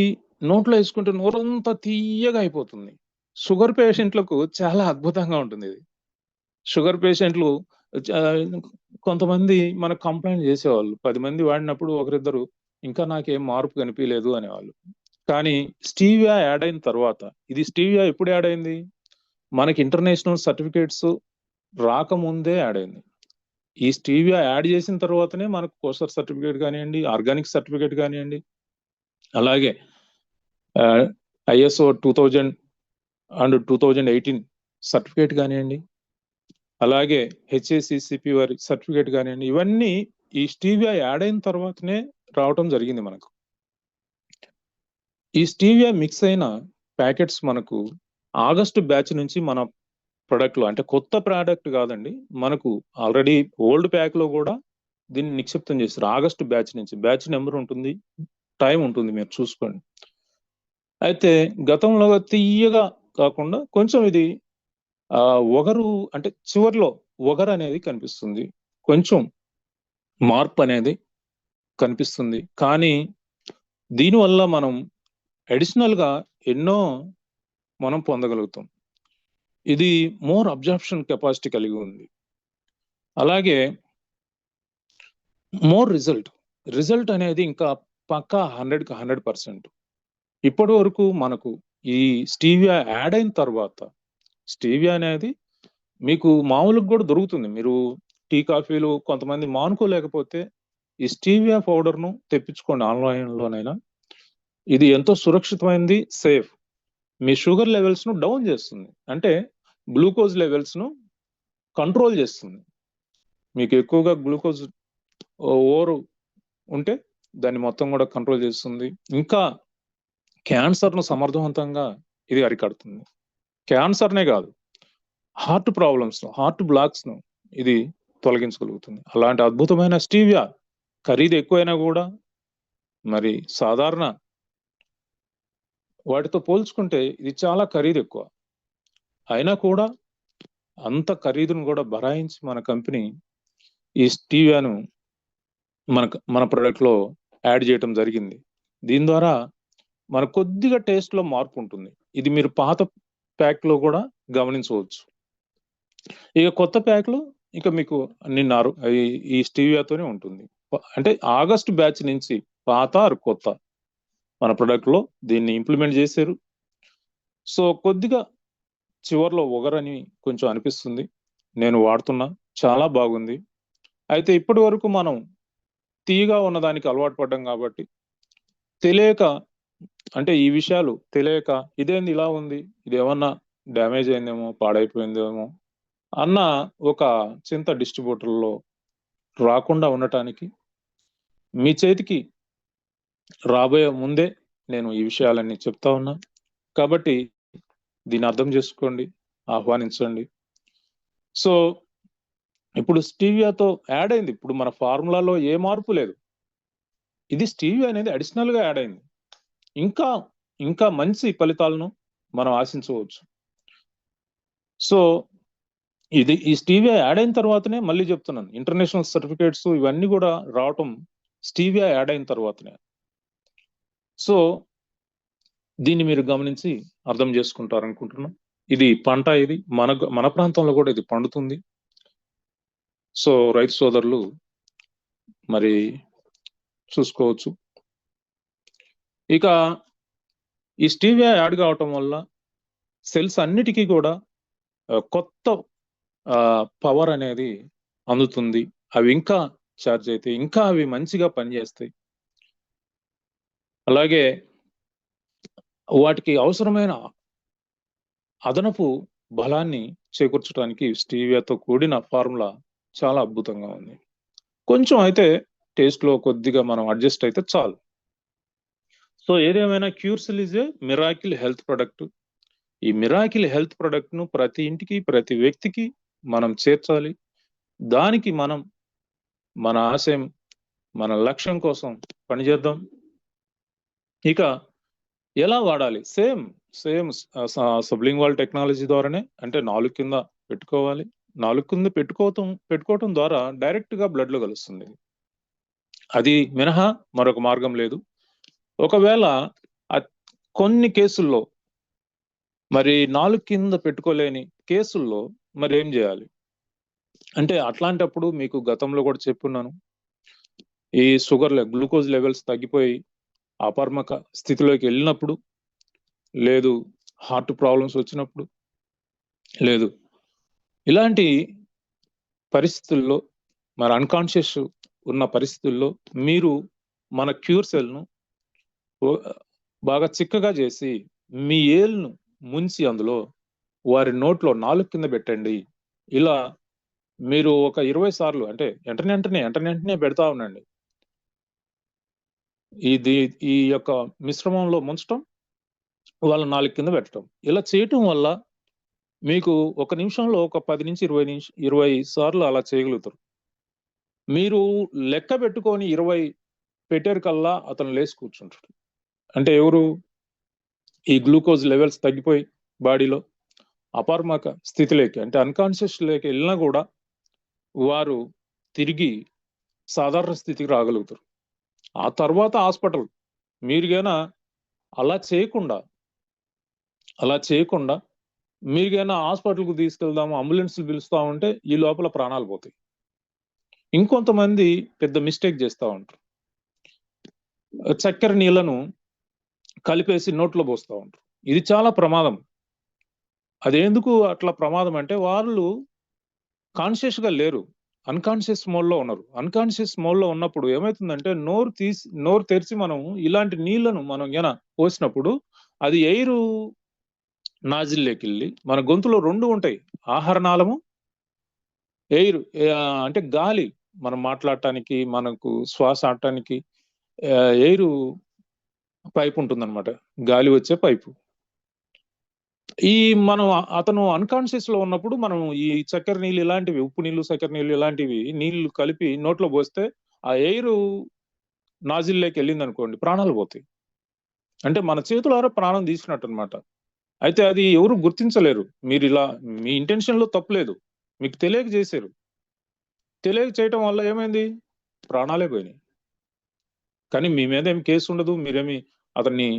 నోట్లో వేసుకుంటే నోరంతా తీయగా అయిపోతుంది. షుగర్ పేషెంట్లకు చాలా అద్భుతంగా ఉంటుంది ఇది. షుగర్ పేషెంట్లు కొంతమంది మనకు కంప్లైంట్ చేసేవాళ్ళు, 10 మంది వాడినప్పుడు ఒకరిద్దరు ఇంకా నాకేం మార్పు కనిపించలేదు అనేవాళ్ళు. కానీ స్టీవియా యాడ్ అయిన తర్వాత, ఇది స్టీవియా ఎప్పుడు యాడ్ అయింది, మనకి ఇంటర్నేషనల్ సర్టిఫికేట్స్ రాకముందే యాడ్ అయింది. ఈ స్టీవియా యాడ్ చేసిన తర్వాతనే మనకు కోషర్ సర్టిఫికేట్ కానివ్వండి, ఆర్గానిక్ సర్టిఫికేట్ కానివ్వండి, అలాగే ISO 2000 అండ్ 2018 సర్టిఫికేట్ కానివ్వండి, అలాగే HACCP వారి సర్టిఫికేట్ కానివ్వండి, ఇవన్నీ ఈ స్టీవియా యాడ్ అయిన తర్వాతనే రావటం జరిగింది మనకు. ఈ స్టీవియా మిక్స్ అయిన ప్యాకెట్స్ మనకు ఆగస్టు బ్యాచ్ నుంచి మన ప్రొడక్ట్ లో, అంటే కొత్త ప్రోడక్ట్ కాదండి, మనకు ఆల్రెడీ ఓల్డ్ ప్యాక్ లో కూడా దీన్ని నిక్షిప్తం చేస్తారు. ఆగస్టు బ్యాచ్ నుంచి, బ్యాచ్ నెంబర్ ఉంటుంది, టైం ఉంటుంది, మీరు చూసుకోండి. అయితే గతంలో తీయగా కాకుండా కొంచెం ఇది ఒగరు అంటే చివర్లో ఒగరు అనేది కనిపిస్తుంది, కొంచెం మార్పు అనేది కనిపిస్తుంది. కానీ దీనివల్ల మనం అడిషనల్ గా ఎన్నో మనం పొందగలుగుతాం. ఇది మోర్ అబ్జార్ప్షన్ కెపాసిటీ కలిగి ఉంది. అలాగే మోర్ రిజల్ట్ అనేది ఇంకా పక్కా 100కి 100%. ఇప్పటి వరకు మనకు ఈ స్టీవియా యాడ్ అయిన తర్వాత, స్టీవియా అనేది మీకు మామూలుగా కూడా దొరుకుతుంది. మీరు టీ కాఫీలు కొంతమంది మానుకోలేకపోతే ఈ స్టీవియా పౌడర్ను తెప్పించుకోండి ఆన్లైన్లోనైనా. ఇది ఎంతో సురక్షితమైనది, సేఫ్. మీ షుగర్ లెవెల్స్ ను డౌన్ చేస్తుంది, అంటే గ్లూకోజ్ లెవెల్స్ ను కంట్రోల్ చేస్తుంది. మీకు ఎక్కువగా గ్లూకోజ్ ఓవర్ ఉంటే దాన్ని మొత్తం కూడా కంట్రోల్ చేస్తుంది. ఇంకా క్యాన్సర్ ను సమర్థవంతంగా ఇది అరికడుతుంది. క్యాన్సర్నే కాదు, హార్ట్ ప్రాబ్లమ్స్, హార్ట్ బ్లాక్స్ ను ఇది తొలగించగలుగుతుంది. అలాంటి అద్భుతమైన స్టీవియా ఖరీదు ఎక్కువైనా కూడా, మరి సాధారణ వాటితో పోల్చుకుంటే ఇది చాలా ఖరీదు ఎక్కువ అయినా కూడా అంత ఖరీదును కూడా భరాయించి మన కంపెనీ ఈ స్టీవియాను మన ప్రొడక్ట్ లో యాడ్ చేయటం జరిగింది. దీని ద్వారా మన కొద్దిగా టేస్ట్ లో మార్పు ఉంటుంది. ఇది మీరు పాత ప్యాక్ లో కూడా గమనించవచ్చు. ఇక కొత్త ప్యాక్ లో ఇక మీకు నిన్నారు ఈ స్టీవియాతోనే ఉంటుంది. అంటే ఆగస్టు బ్యాచ్ నుంచి పాత కొత్త మన ప్రొడక్ట్ లో దీన్ని ఇంప్లిమెంట్ చేశారు. సో కొద్దిగా చివర్లో ఒగరని కొంచెం అనిపిస్తుంది. నేను వాడుతున్నా, చాలా బాగుంది. అయితే ఇప్పటి వరకు మనం తీయగా ఉన్నదానికి అలవాటు పడ్డాం కాబట్టి తెలియక, అంటే ఈ విషయాలు తెలియక ఇదేంది ఇలా ఉంది, ఇది ఏమన్నా డ్యామేజ్ అయిందేమో, పాడైపోయిందేమో అన్న ఒక చింత డిస్ట్రిబ్యూటర్లో రాకుండా ఉండటానికి మీ చేతికి రాబోయే ముందే నేను ఈ విషయాలన్నీ చెప్తా ఉన్నా. కాబట్టి దీన్ని అర్థం చేసుకోండి, ఆహ్వానించండి. సో ఇప్పుడు స్టీవియాతో యాడ్ అయింది. ఇప్పుడు మన ఫార్ములాలో ఏ మార్పు లేదు. ఇది స్టీవియా అనేది అడిషనల్ గా యాడ్ అయింది. ఇంకా ఇంకా మంచి ఫలితాలను మనం ఆశించవచ్చు. సో ఈ స్టీవియా యాడ్ అయిన తర్వాతనే, మళ్ళీ చెప్తున్నాను, ఇంటర్నేషనల్ సర్టిఫికేట్స్ ఇవన్నీ కూడా రావటం స్టీవియా యాడ్ అయిన తర్వాతనే. సో దీన్ని మీరు గమనించి అర్థం చేసుకుంటారనుకుంటున్నాం. ఇది పంట, ఇది మన ప్రాంతంలో కూడా ఇది పండుతుంది. సో రైతు సోదరులు మరి చూసుకోవచ్చు. ఇక ఈ స్టీవియా యాడ్ కావటం వల్ల సెల్స్ అన్నిటికీ కూడా కొత్త పవర్ అనేది అందుతుంది. అవి ఇంకా ఛార్జ్ అయితే ఇంకా అవి మంచిగా పనిచేస్తాయి. అలాగే వాటికి అవసరమైన అదనపు బలాన్ని చేకూర్చడానికి స్టీవియాతో కూడిన ఫార్ములా చాలా అద్భుతంగా ఉంది. కొంచెం అయితే టేస్ట్ లో కొద్దిగా మనం అడ్జస్ట్ అయితే చాలు. సో ఏదేమైనా Curecell is a miracle health product. ఈ మిరాకిల్ హెల్త్ ప్రొడక్ట్ ను ప్రతి ఇంటికి, ప్రతి వ్యక్తికి మనం చేర్చాలి. దానికి మనం మన ఆశయం, మన లక్ష్యం కోసం పనిచేద్దాం. ఇక ఎలా వాడాలి? సేమ్ సబ్లింగ్వాల్ టెక్నాలజీ ద్వారానే, అంటే నాలుగు కింద పెట్టుకోవాలి. నాలుగు కింద పెట్టుకోవటం ద్వారా డైరెక్ట్ గా బ్లడ్ లో కలుస్తుంది. అది మినహా మరొక మార్గం లేదు. ఒకవేళ కొన్ని కేసుల్లో మరి నాలుగు కింద పెట్టుకోలేని కేసుల్లో మరి ఏం చేయాలి అంటే, అట్లాంటప్పుడు మీకు గతంలో కూడా చెప్పున్నాను, ఈ గ్లూకోజ్ లెవెల్స్ తగ్గిపోయి అపర్మక స్థితిలోకి వెళ్ళినప్పుడు, లేదు హార్ట్ ప్రాబ్లమ్స్ వచ్చినప్పుడు, లేదు ఇలాంటి పరిస్థితుల్లో, మరి అన్కాన్షియస్ ఉన్న పరిస్థితుల్లో మీరు మన క్యూర్ సెల్ను బాగా చిక్కగా చేసి మీ ఏల్ను ముంచి అందులో వారి నోట్లో నాలుగు కింద పెట్టండి. ఇలా మీరు ఒక 20 సార్లు, అంటే వెంటనే పెడతా ఉండండి. ఈ యొక్క మిశ్రమంలో ముంచటం, వాళ్ళ నాలుగు కింద పెట్టడం. ఇలా చేయటం వల్ల మీకు ఒక నిమిషంలో ఒక 10 నుంచి 20 సార్లు అలా చేయగలుగుతారు. మీరు లెక్క పెట్టుకొని 20 పెట్టారు కల్లా అతను లేచి కూర్చుంటాడు. అంటే ఎవరు? ఈ గ్లూకోజ్ లెవెల్స్ తగ్గిపోయి బాడీలో అపార్మక స్థితిలోకి అంటే అన్కాన్షియస్ లోకి వెళ్ళినా కూడా వారు తిరిగి సాధారణ స్థితికి రాగలుగుతారు. ఆ తర్వాత హాస్పిటల్ మీరు గైనా అలా చేయకుండా మీరు గైనా హాస్పిటల్కు తీసుకెళ్దాము, అంబులెన్స్ పిలుస్తామంటే ఈ లోపల ప్రాణాలు పోతాయి. ఇంకొంతమంది పెద్ద మిస్టేక్ చేస్తూ ఉంటారు. చక్కెర నీళ్లను కలిపేసి నోట్లో పోస్తూ ఉంటారు. ఇది చాలా ప్రమాదం. అదెందుకు అట్లా ప్రమాదం అంటే వాళ్ళు కాన్షియస్ గా లేరు, అన్కాన్షియస్ మోడ్ లో ఉన్నారు. అన్కాన్షియస్ మోడ్ లో ఉన్నప్పుడు ఏమైతుందంటే నోరు తెరిచి మనం ఇలాంటి నీళ్లను మనం గన పోసినప్పుడు అది ఎయిర్ నాజిల్లోకి వెళ్ళి మన గొంతులో 2 ఉంటాయి, ఆహార నాళము, ఎయిర్ అంటే గాలి మనం మాట్లాడటానికి మనకు శ్వాస ఆడటానికి ఎయిర్ పైప్ ఉంటుందన్నమాట, గాలి వచ్చే పైపు. అతను అన్కాన్షియస్ లో ఉన్నప్పుడు మనం ఈ చక్కెర నీళ్ళు ఇలాంటివి, ఉప్పు నీళ్లు, చక్కెర నీళ్ళు ఇలాంటివి నీళ్లు కలిపి నోట్లో పోస్తే ఆ ఎయిర్ నాజిల్లోకి వెళ్ళింది అనుకోండి, ప్రాణాలు పోతాయి. అంటే మన చేతులారా ప్రాణం తీసినట్టు అనమాట. అయితే అది ఎవరు గుర్తించలేరు. మీరు ఇలా మీ ఇంటెన్షన్ లో తప్పులేదు, మీకు తెలియక చేశారు. తెలియక చేయటం వల్ల ఏమైంది, ప్రాణాలే పోయినాయి. కానీ మీ మీద ఏమి కేసు ఉండదు, మీరేమి అతన్ని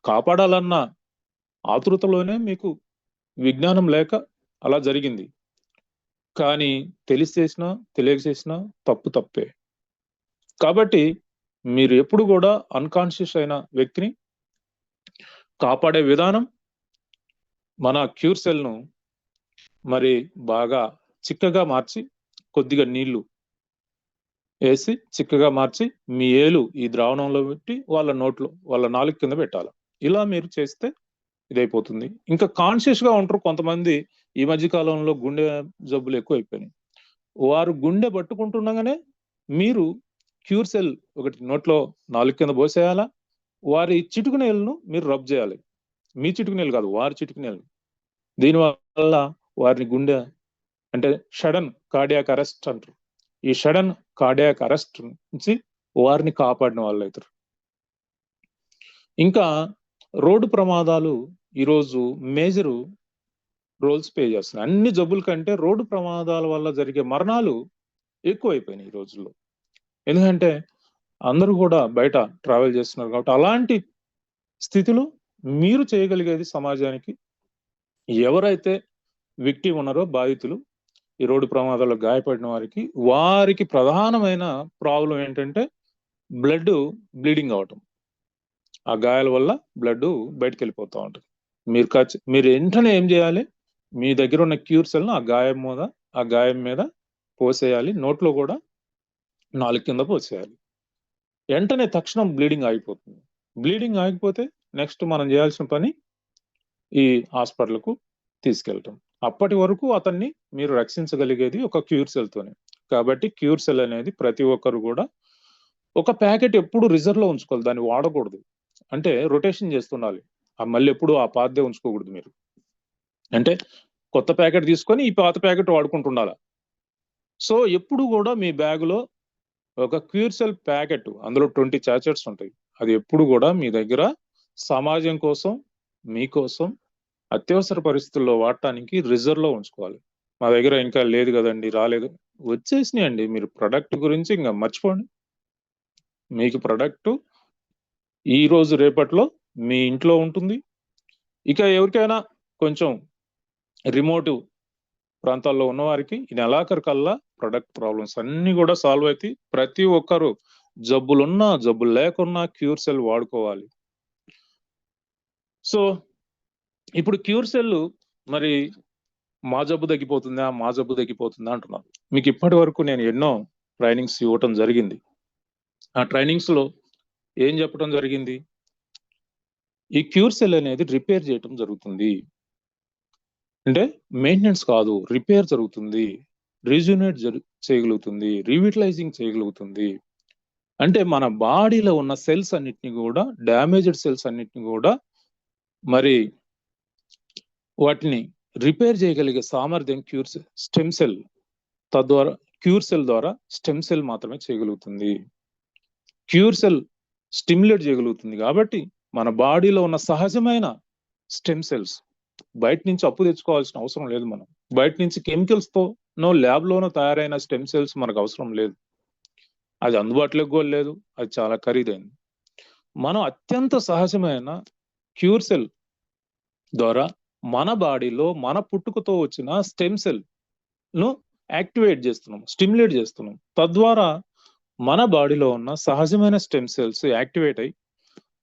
కాపాడాలన్న ఆతృతలోనే మీకు విజ్ఞానం లేక అలా జరిగింది. కానీ తెలిసి చేసినా తెలియక చేసినా తప్పే. కాబట్టి మీరు ఎప్పుడు కూడా అన్కాన్షియస్ అయిన వ్యక్తిని కాపాడే విధానం, మన క్యూర్ సెల్ ను మరి బాగా చిక్కగా మార్చి కొద్దిగా నీళ్లు వేసి చిక్కగా మార్చి మీ ఏలు ఈ ద్రావణంలో పెట్టి వాళ్ళ నోట్లో, వాళ్ళ నాలుక కింద పెట్టాలి. ఇలా మీరు చేస్తే ఇదైపోతుంది. ఇంకా కాన్షియస్ గా ఉంటారు కొంతమంది. ఈ మధ్య కాలంలో గుండె జబ్బులు ఎక్కువ అయిపోయినాయి. వారు గుండె పట్టుకుంటుండగానే మీరు క్యూర్ సెల్ ఒకటి నోట్లో నాలుక కింద పోసేయాలా, వారి చిటుకునేలను మీరు రబ్ చేయాలి. మీ చిటుకునేలు కాదు, వారి చిటుకునేలు. దీనివల్ల వారిని గుండె అంటే సడన్ కార్డియాక్ అరెస్ట్ అంటారు. ఈ సడన్ కార్డియాక్ అరెస్ట్ నుంచి వారిని కాపాడిన వాళ్ళు అవుతారు. ఇంకా రోడ్డు ప్రమాదాలు ఈరోజు మేజర్ రోల్స్ ప్లే చేస్తున్నాయి. అన్ని జబ్బుల కంటే రోడ్డు ప్రమాదాల వల్ల జరిగే మరణాలు ఎక్కువైపోయినాయి ఈ రోజుల్లో. ఎందుకంటే అందరూ కూడా బయట ట్రావెల్ చేస్తున్నారు కాబట్టి. అలాంటి స్థితిలో మీరు చేయగలిగేది సమాజానికి, ఎవరైతే విక్టిమ్ ఉన్నారో బాధితులు, ఈ రోడ్డు ప్రమాదాల్లో గాయపడిన వారికి ప్రధానమైన ప్రాబ్లం ఏంటంటే బ్లీడింగ్ అవటం. ఆ గాయాల వల్ల బ్లడ్ బయటకు వెళ్ళిపోతూ ఉంటుంది. మీరు వెంటనే ఏం చేయాలి, మీ దగ్గర ఉన్న క్యూర్ సెల్ ను ఆ గాయం మీద పోసేయాలి. నోట్లో కూడా నాలుగు కింద పోసేయాలి. వెంటనే తక్షణం బ్లీడింగ్ ఆగిపోతుంది. బ్లీడింగ్ ఆగిపోతే నెక్స్ట్ మనం చేయాల్సిన పని ఈ హాస్పిటల్కు తీసుకెళ్ళటం. అప్పటి వరకు అతన్ని మీరు రక్షించగలిగేది ఒక క్యూర్ సెల్ తోనే. కాబట్టి క్యూర్ సెల్ అనేది ప్రతి ఒక్కరు కూడా ఒక ప్యాకెట్ ఎప్పుడు రిజర్వ్ లో ఉంచుకోవాలి, దాన్ని వాడకూడదు. అంటే రొటేషన్ చేస్తుండాలి. మళ్ళీ ఎప్పుడు ఆ పాతదే ఉంచుకోకూడదు. మీరు అంటే కొత్త ప్యాకెట్ తీసుకొని ఈ పాత ప్యాకెట్ వాడుకుంటుండాలి. సో ఎప్పుడు కూడా మీ బ్యాగులో ఒక క్యూర్ సెల్ ప్యాకెట్, అందులో 20 చార్జెట్స్ ఉంటాయి. అది ఎప్పుడు కూడా మీ దగ్గర సమాజం కోసం, మీకోసం అత్యవసర పరిస్థితుల్లో వాడటానికి రిజర్వ్ లో ఉంచుకోవాలి. మా దగ్గర ఇంకా లేదు కదండి, రాలేదు, వచ్చేసినాయండి. మీరు ప్రొడక్ట్ గురించి ఇంకా మర్చిపోండి. మీకు ప్రొడక్ట్ ఈ రోజు రేపట్లో మీ ఇంట్లో ఉంటుంది. ఇక ఎవరికైనా కొంచెం రిమోట్ ప్రాంతాల్లో ఉన్న వారికి ఈ నెలాఖరు కల్లా ప్రొడక్ట్ ప్రాబ్లమ్స్ అన్ని కూడా సాల్వ్ అవుతాయి. ప్రతి ఒక్కరు జబ్బులున్నా జబ్బులు లేకున్నా క్యూర్ సెల్ వాడుకోవాలి. సో ఇప్పుడు క్యూర్ సెల్ మరి మా జబ్బు తగ్గిపోతుందా అంటున్నారు. మీకు ఇప్పటి వరకు నేను ఎన్నో ట్రైనింగ్స్ ఇవ్వటం జరిగింది. ఆ ట్రైనింగ్స్ లో ఏం చెప్పడం జరిగింది, ఈ క్యూర్ సెల్ అనేది రిపేర్ చేయటం జరుగుతుంది. అంటే మెయింటెనెన్స్ కాదు, రిపేర్ జరుగుతుంది, రీజునేట్ చేయగలుగుతుంది, రీవిటలైజింగ్ చేయగలుగుతుంది. అంటే మన బాడీలో ఉన్న సెల్స్ అన్నిటిని కూడా, డ్యామేజ్డ్ సెల్స్ అన్నిటిని కూడా మరి వాటిని రిపేర్ చేయగలిగే సామర్థ్యం స్టెమ్ సెల్ తద్వారా క్యూర్ సెల్ ద్వారా స్టెమ్ సెల్ మాత్రమే చేయగలుగుతుంది. క్యూర్ సెల్ స్టిమ్యులేట్ చేయగలుగుతుంది. కాబట్టి మన బాడీలో ఉన్న సహజమైన స్టెమ్ సెల్స్ బయట నుంచి అప్పు తెచ్చుకోవాల్సిన అవసరం లేదు. మనం బయట నుంచి కెమికల్స్తోనో ల్యాబ్లోనో తయారైన స్టెమ్ సెల్స్ మనకు అవసరం లేదు. అది అందుబాటులోకి కూడా లేదు, అది చాలా ఖరీదైంది. మనం అత్యంత సహజమైన క్యూర్ సెల్ ద్వారా మన బాడీలో మన పుట్టుకతో వచ్చిన స్టెమ్ సెల్ ను యాక్టివేట్ చేస్తున్నాం, స్టిమ్యులేట్ చేస్తున్నాం. తద్వారా మన బాడీలో ఉన్న సహజమైన స్టెమ్ సెల్స్ యాక్టివేట్ అయ్యి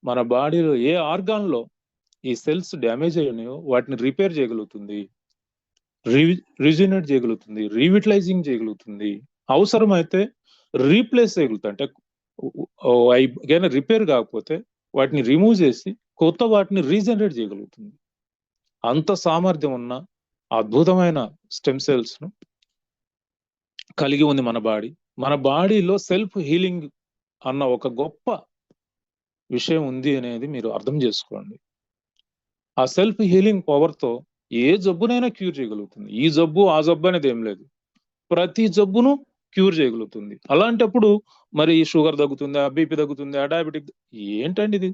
మన బాడీలో ఏ ఆర్గాన్లో ఈ సెల్స్ డ్యామేజ్ అయ్యాయో వాటిని రిపేర్ చేయగలుగుతుంది, రిజనరేట్ చేయగలుగుతుంది, రీవిటలైజింగ్ చేయగలుగుతుంది. అవసరమైతే రీప్లేస్ చేయగలుగుతుంది. అంటే ఏదైనా రిపేర్ కాకపోతే వాటిని రిమూవ్ చేసి కొత్త వాటిని రీజనరేట్ చేయగలుగుతుంది. అంత సామర్థ్యం ఉన్న అద్భుతమైన స్టెమ్ సెల్స్ ను కలిగి ఉంది మన బాడీ. మన బాడీలో సెల్ఫ్ హీలింగ్ అన్న ఒక గొప్ప విషయం ఉంది అనేది మీరు అర్థం చేసుకోండి. ఆ సెల్ఫ్ హీలింగ్ పవర్ తో ఏ జబ్బునైనా క్యూర్ చేయగలుగుతుంది. ఈ జబ్బు ఆ జబ్బు అనేది ఏం లేదు, ప్రతి జబ్బును క్యూర్ చేయగలుగుతుంది. అలాంటప్పుడు మరి షుగర్ తగ్గుతుందా, బీపీ తగ్గుతుందా, డయాబెటిక్ ఏంటండి ఇది?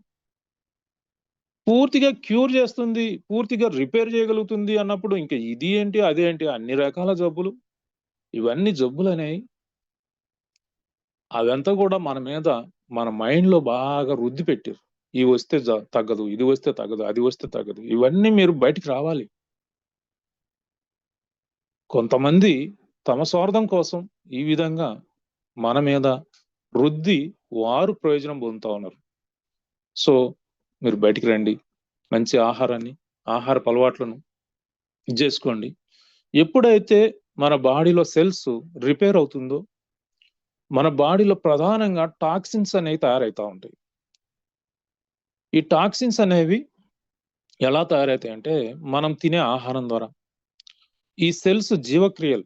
పూర్తిగా క్యూర్ చేస్తుంది, పూర్తిగా రిపేర్ చేయగలుగుతుంది అన్నప్పుడు ఇంకా ఇది ఏంటి అదేంటి? అన్ని రకాల జబ్బులు, ఇవన్నీ జబ్బులు అనేవి అదంతా కూడా మన మీద మన మైండ్ లో బాగా రుద్ది పెట్టారు. ఇవి వస్తే తగ్గదు, ఇది వస్తే తగ్గదు, అది వస్తే తగ్గదు. ఇవన్నీ మీరు బయటికి రావాలి. కొంతమంది తమ స్వార్థం కోసం ఈ విధంగా మన మీద రుద్ది వారు ప్రయోజనం పొందుతా ఉన్నారు. సో మీరు బయటికి రండి, మంచి ఆహారాన్ని, ఆహారపు అలవాట్లను చేసుకోండి. ఎప్పుడైతే మన బాడీలో సెల్స్ రిపేర్ అవుతుందో మన బాడీలో ప్రధానంగా టాక్సిన్స్ అనేవి తయారవుతా ఉంటాయి. ఈ టాక్సిన్స్ అనేవి ఎలా తయారవుతాయి అంటే మనం తినే ఆహారం ద్వారా, ఈ సెల్స్ జీవక్రియలు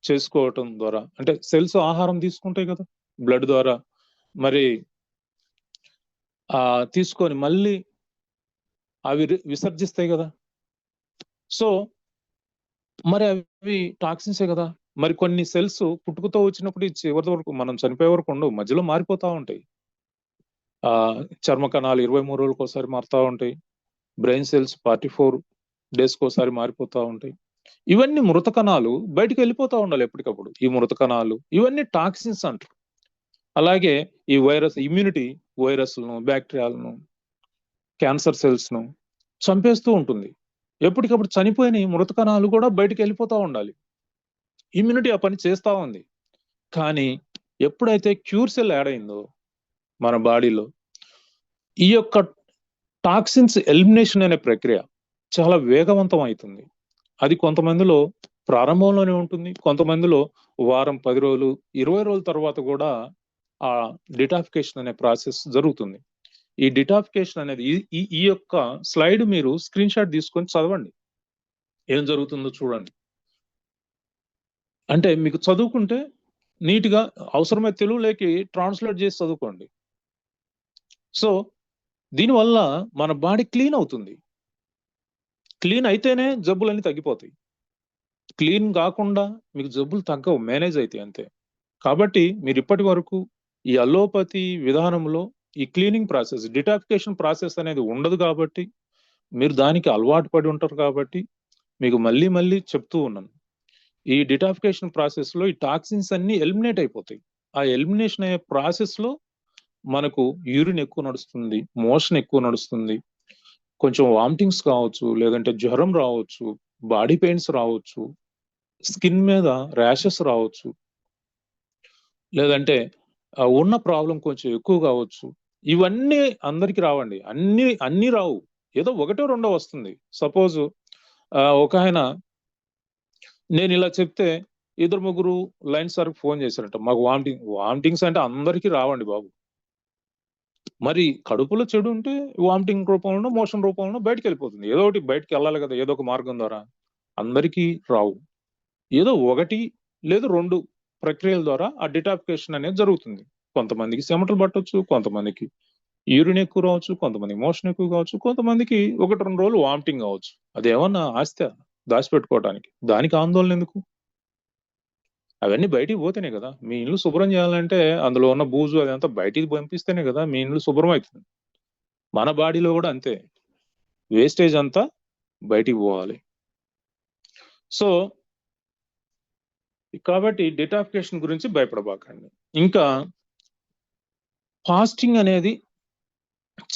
చేసుకోవటం ద్వారా, అంటే సెల్స్ ఆహారం తీసుకుంటాయి కదా బ్లడ్ ద్వారా, మరి తీసుకొని మళ్ళీ అవి విసర్జిస్తాయి కదా. సో మరి అవి టాక్సిన్సే కదా. మరి కొన్ని సెల్స్ పుట్టుకతో వచ్చినప్పుడు చివరి వరకు మనం చనిపోయే వరకు ఉండవు, మధ్యలో మారిపోతా ఉంటాయి. చర్మ కణాలు 23 రోజులకు ఒకసారి మారుతూ ఉంటాయి. బ్రెయిన్ సెల్స్ 44 డేస్కి ఒకసారి మారిపోతూ ఉంటాయి. ఇవన్నీ మృత కణాలు బయటికి వెళ్ళిపోతూ ఉండాలి ఎప్పటికప్పుడు. ఈ మృత కణాలు ఇవన్నీ టాక్సిన్స్ అంటారు. అలాగే ఈ వైరస్ ఇమ్యూనిటీ వైరస్లను, బ్యాక్టీరియాలను, క్యాన్సర్ సెల్స్ ను చంపేస్తూ ఉంటుంది. ఎప్పటికప్పుడు చనిపోయిన మృత కణాలు కూడా బయటికి వెళ్ళిపోతూ ఉండాలి. ఇమ్యూనిటీ ఆ పని చేస్తూ ఉంది. కానీ ఎప్పుడైతే క్యూర్ సెల్ యాడ్ అయిందో మన బాడీలో, ఈ యొక్క టాక్సిన్స్ ఎలిమినేషన్ అనే ప్రక్రియ చాలా వేగవంతం అవుతుంది. అది కొంతమందిలో ప్రారంభంలోనే ఉంటుంది, కొంతమందిలో వారం, 10 రోజులు, 20 రోజుల తర్వాత కూడా ఆ డిటాఫికేషన్ అనే ప్రాసెస్ జరుగుతుంది. ఈ డిటాఫికేషన్ అనేది ఈ యొక్క స్లైడ్ మీరు స్క్రీన్ షాట్ తీసుకొని చదవండి, ఏం జరుగుతుందో చూడండి. అంటే మీకు చదువుకుంటే నీట్గా అవసరమైతే తెలుగులోకి ట్రాన్స్లేట్ చేసి చదువుకోండి. సో దీనివల్ల మన బాడీ క్లీన్ అవుతుంది. క్లీన్ అయితేనే జబ్బులన్నీ తగ్గిపోతాయి. క్లీన్ కాకుండా మీకు జబ్బులు తగ్గవు, మేనేజ్ అవుతాయి అంతే. కాబట్టి మీరు ఇప్పటి వరకు ఈ అలోపతి విధానంలో ఈ క్లీనింగ్ ప్రాసెస్, డిటాఫికేషన్ ప్రాసెస్ అనేది ఉండదు కాబట్టి, మీరు దానికి అలవాటు పడి ఉంటారు కాబట్టి మీకు మళ్ళీ మళ్ళీ చెప్తూ ఉన్నాను. ఈ డిటాఫికేషన్ ప్రాసెస్ లో ఈ టాక్సిన్స్ అన్ని ఎలిమినేట్ అయిపోతాయి. ఆ ఎలిమినేషన్ అయ్యే ప్రాసెస్ లో మనకు యూరిన్ ఎక్కువ నడుస్తుంది, మోషన్ ఎక్కువ నడుస్తుంది, కొంచెం వామిటింగ్స్ కావచ్చు, లేదంటే జ్వరం రావచ్చు, బాడీ పెయిన్స్ రావచ్చు, స్కిన్ మీద ర్యాషెస్ రావచ్చు, లేదంటే ఉన్న ప్రాబ్లం కొంచెం ఎక్కువ కావచ్చు. ఇవన్నీ అందరికి రావండి, అన్ని రావు, ఏదో ఒకటో రెండో వస్తుంది. సపోజ్ ఒక ఆయన నేను ఇలా చెప్తే 2-3 లైన్ సార్ ఫోన్ చేశారట, మాకు వామిటింగ్స్ అంటే అందరికీ రావండి బాబు. మరి కడుపులో చెడు ఉంటే వామిటింగ్ రూపంలో, మోషన్ రూపంలో బయటకు వెళ్ళిపోతుంది. ఏదో ఒకటి బయటకు వెళ్ళాలి కదా, ఏదో ఒక మార్గం ద్వారా. అందరికీ రావు, ఏదో 1 లేదా 2 ప్రక్రియల ద్వారా ఆ డిటాఫికేషన్ అనేది జరుగుతుంది. కొంతమందికి చెమటలు పట్టొచ్చు, కొంతమందికి యూరిన్ ఎక్కువ రావచ్చు, కొంతమందికి మోషన్ ఎక్కువ కావచ్చు, కొంతమందికి 1-2 రోజులు వామిటింగ్ కావచ్చు. అదేమన్నా ఆస్తి దాచిపెట్టుకోవడానికి? దానికి ఆందోళన ఎందుకు? అవన్నీ బయటికి పోతేనే కదా. మీ ఇల్లు శుభ్రం చేయాలంటే అందులో ఉన్న బూజు అదంతా బయటికి పంపిస్తేనే కదా మీ ఇల్లు శుభ్రం అవుతుంది. మన బాడీలో కూడా అంతే, వేస్టేజ్ అంతా బయటికి పోవాలి. సో కాబట్టి డిటాక్సిఫికేషన్ గురించి భయపడబాకండి. ఇంకా ఫాస్టింగ్ అనేది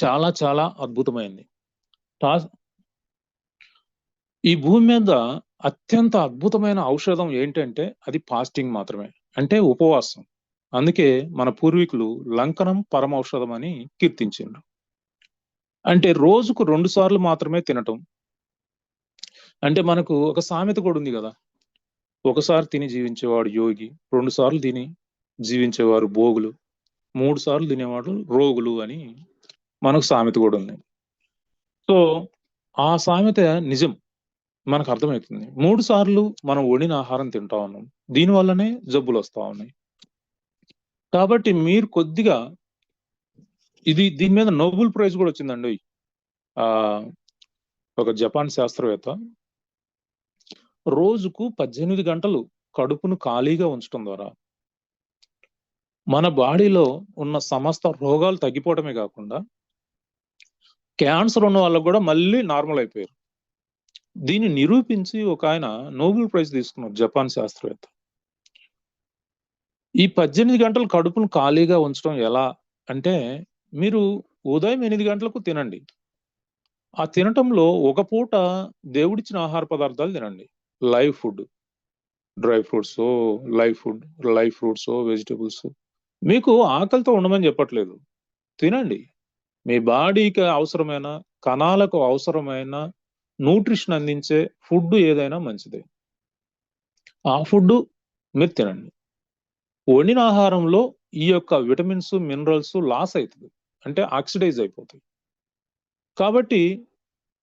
చాలా చాలా అద్భుతమైంది. ఈ భూమి మీద అత్యంత అద్భుతమైన ఔషధం ఏంటంటే అది ఫాస్టింగ్ మాత్రమే, అంటే ఉపవాసం. అందుకే మన పూర్వీకులు లంకనం పరమౌషధం అని కీర్తించిండ్రు. అంటే రోజుకు 2 సార్లు మాత్రమే తినటం. అంటే మనకు ఒక సామెత కూడా ఉంది కదా, ఒకసారి తిని జీవించేవాడు యోగి, 2 సార్లు తిని జీవించేవారు భోగులు, 3 సార్లు తినేవాడు రోగులు అని మనకు సామెత కూడా ఉంది. సో ఆ సామెత నిజం, మనకు అర్థమవుతుంది. 3 సార్లు మనం వండిన ఆహారం తింటా ఉన్నాం, దీనివల్లనే జబ్బులు వస్తా ఉన్నాయి. కాబట్టి మీరు కొద్దిగా దీని మీద నోబెల్ ప్రైజ్ కూడా వచ్చిందండి. ఒక జపాన్ శాస్త్రవేత్త రోజుకు 18 గంటలు కడుపును ఖాళీగా ఉంచడం ద్వారా మన బాడీలో ఉన్న సమస్త రోగాలు తగ్గిపోవడమే కాకుండా క్యాన్సర్ ఉన్న వాళ్ళకు కూడా మళ్ళీ నార్మల్ అయిపోయారు. దీన్ని నిరూపించి ఒక ఆయన నోబెల్ ప్రైజ్ తీసుకున్నారు, జపాన్ శాస్త్రవేత్త. ఈ 18 గంటలు కడుపును ఖాళీగా ఉంచడం ఎలా అంటే, మీరు ఉదయం 8 గంటలకు తినండి. ఆ తినటంలో ఒక పూట దేవుడిచ్చిన ఆహార పదార్థాలు తినండి. Live food, dry fruits, live fruits, vegetables. మీకు ఆకలితో ఉండమని చెప్పట్లేదు, తినండి. మీ బాడీకి అవసరమైన, కణాలకు అవసరమైన న్యూట్రిషన్ అందించే ఫుడ్ ఏదైనా మంచిదే, ఆ ఫుడ్ మీరు తినండి. వండిన ఆహారంలో ఈ యొక్క విటమిన్స్, మినరల్స్ లాస్ అవుతుంది, అంటే ఆక్సిడైజ్ అయిపోతాయి. కాబట్టి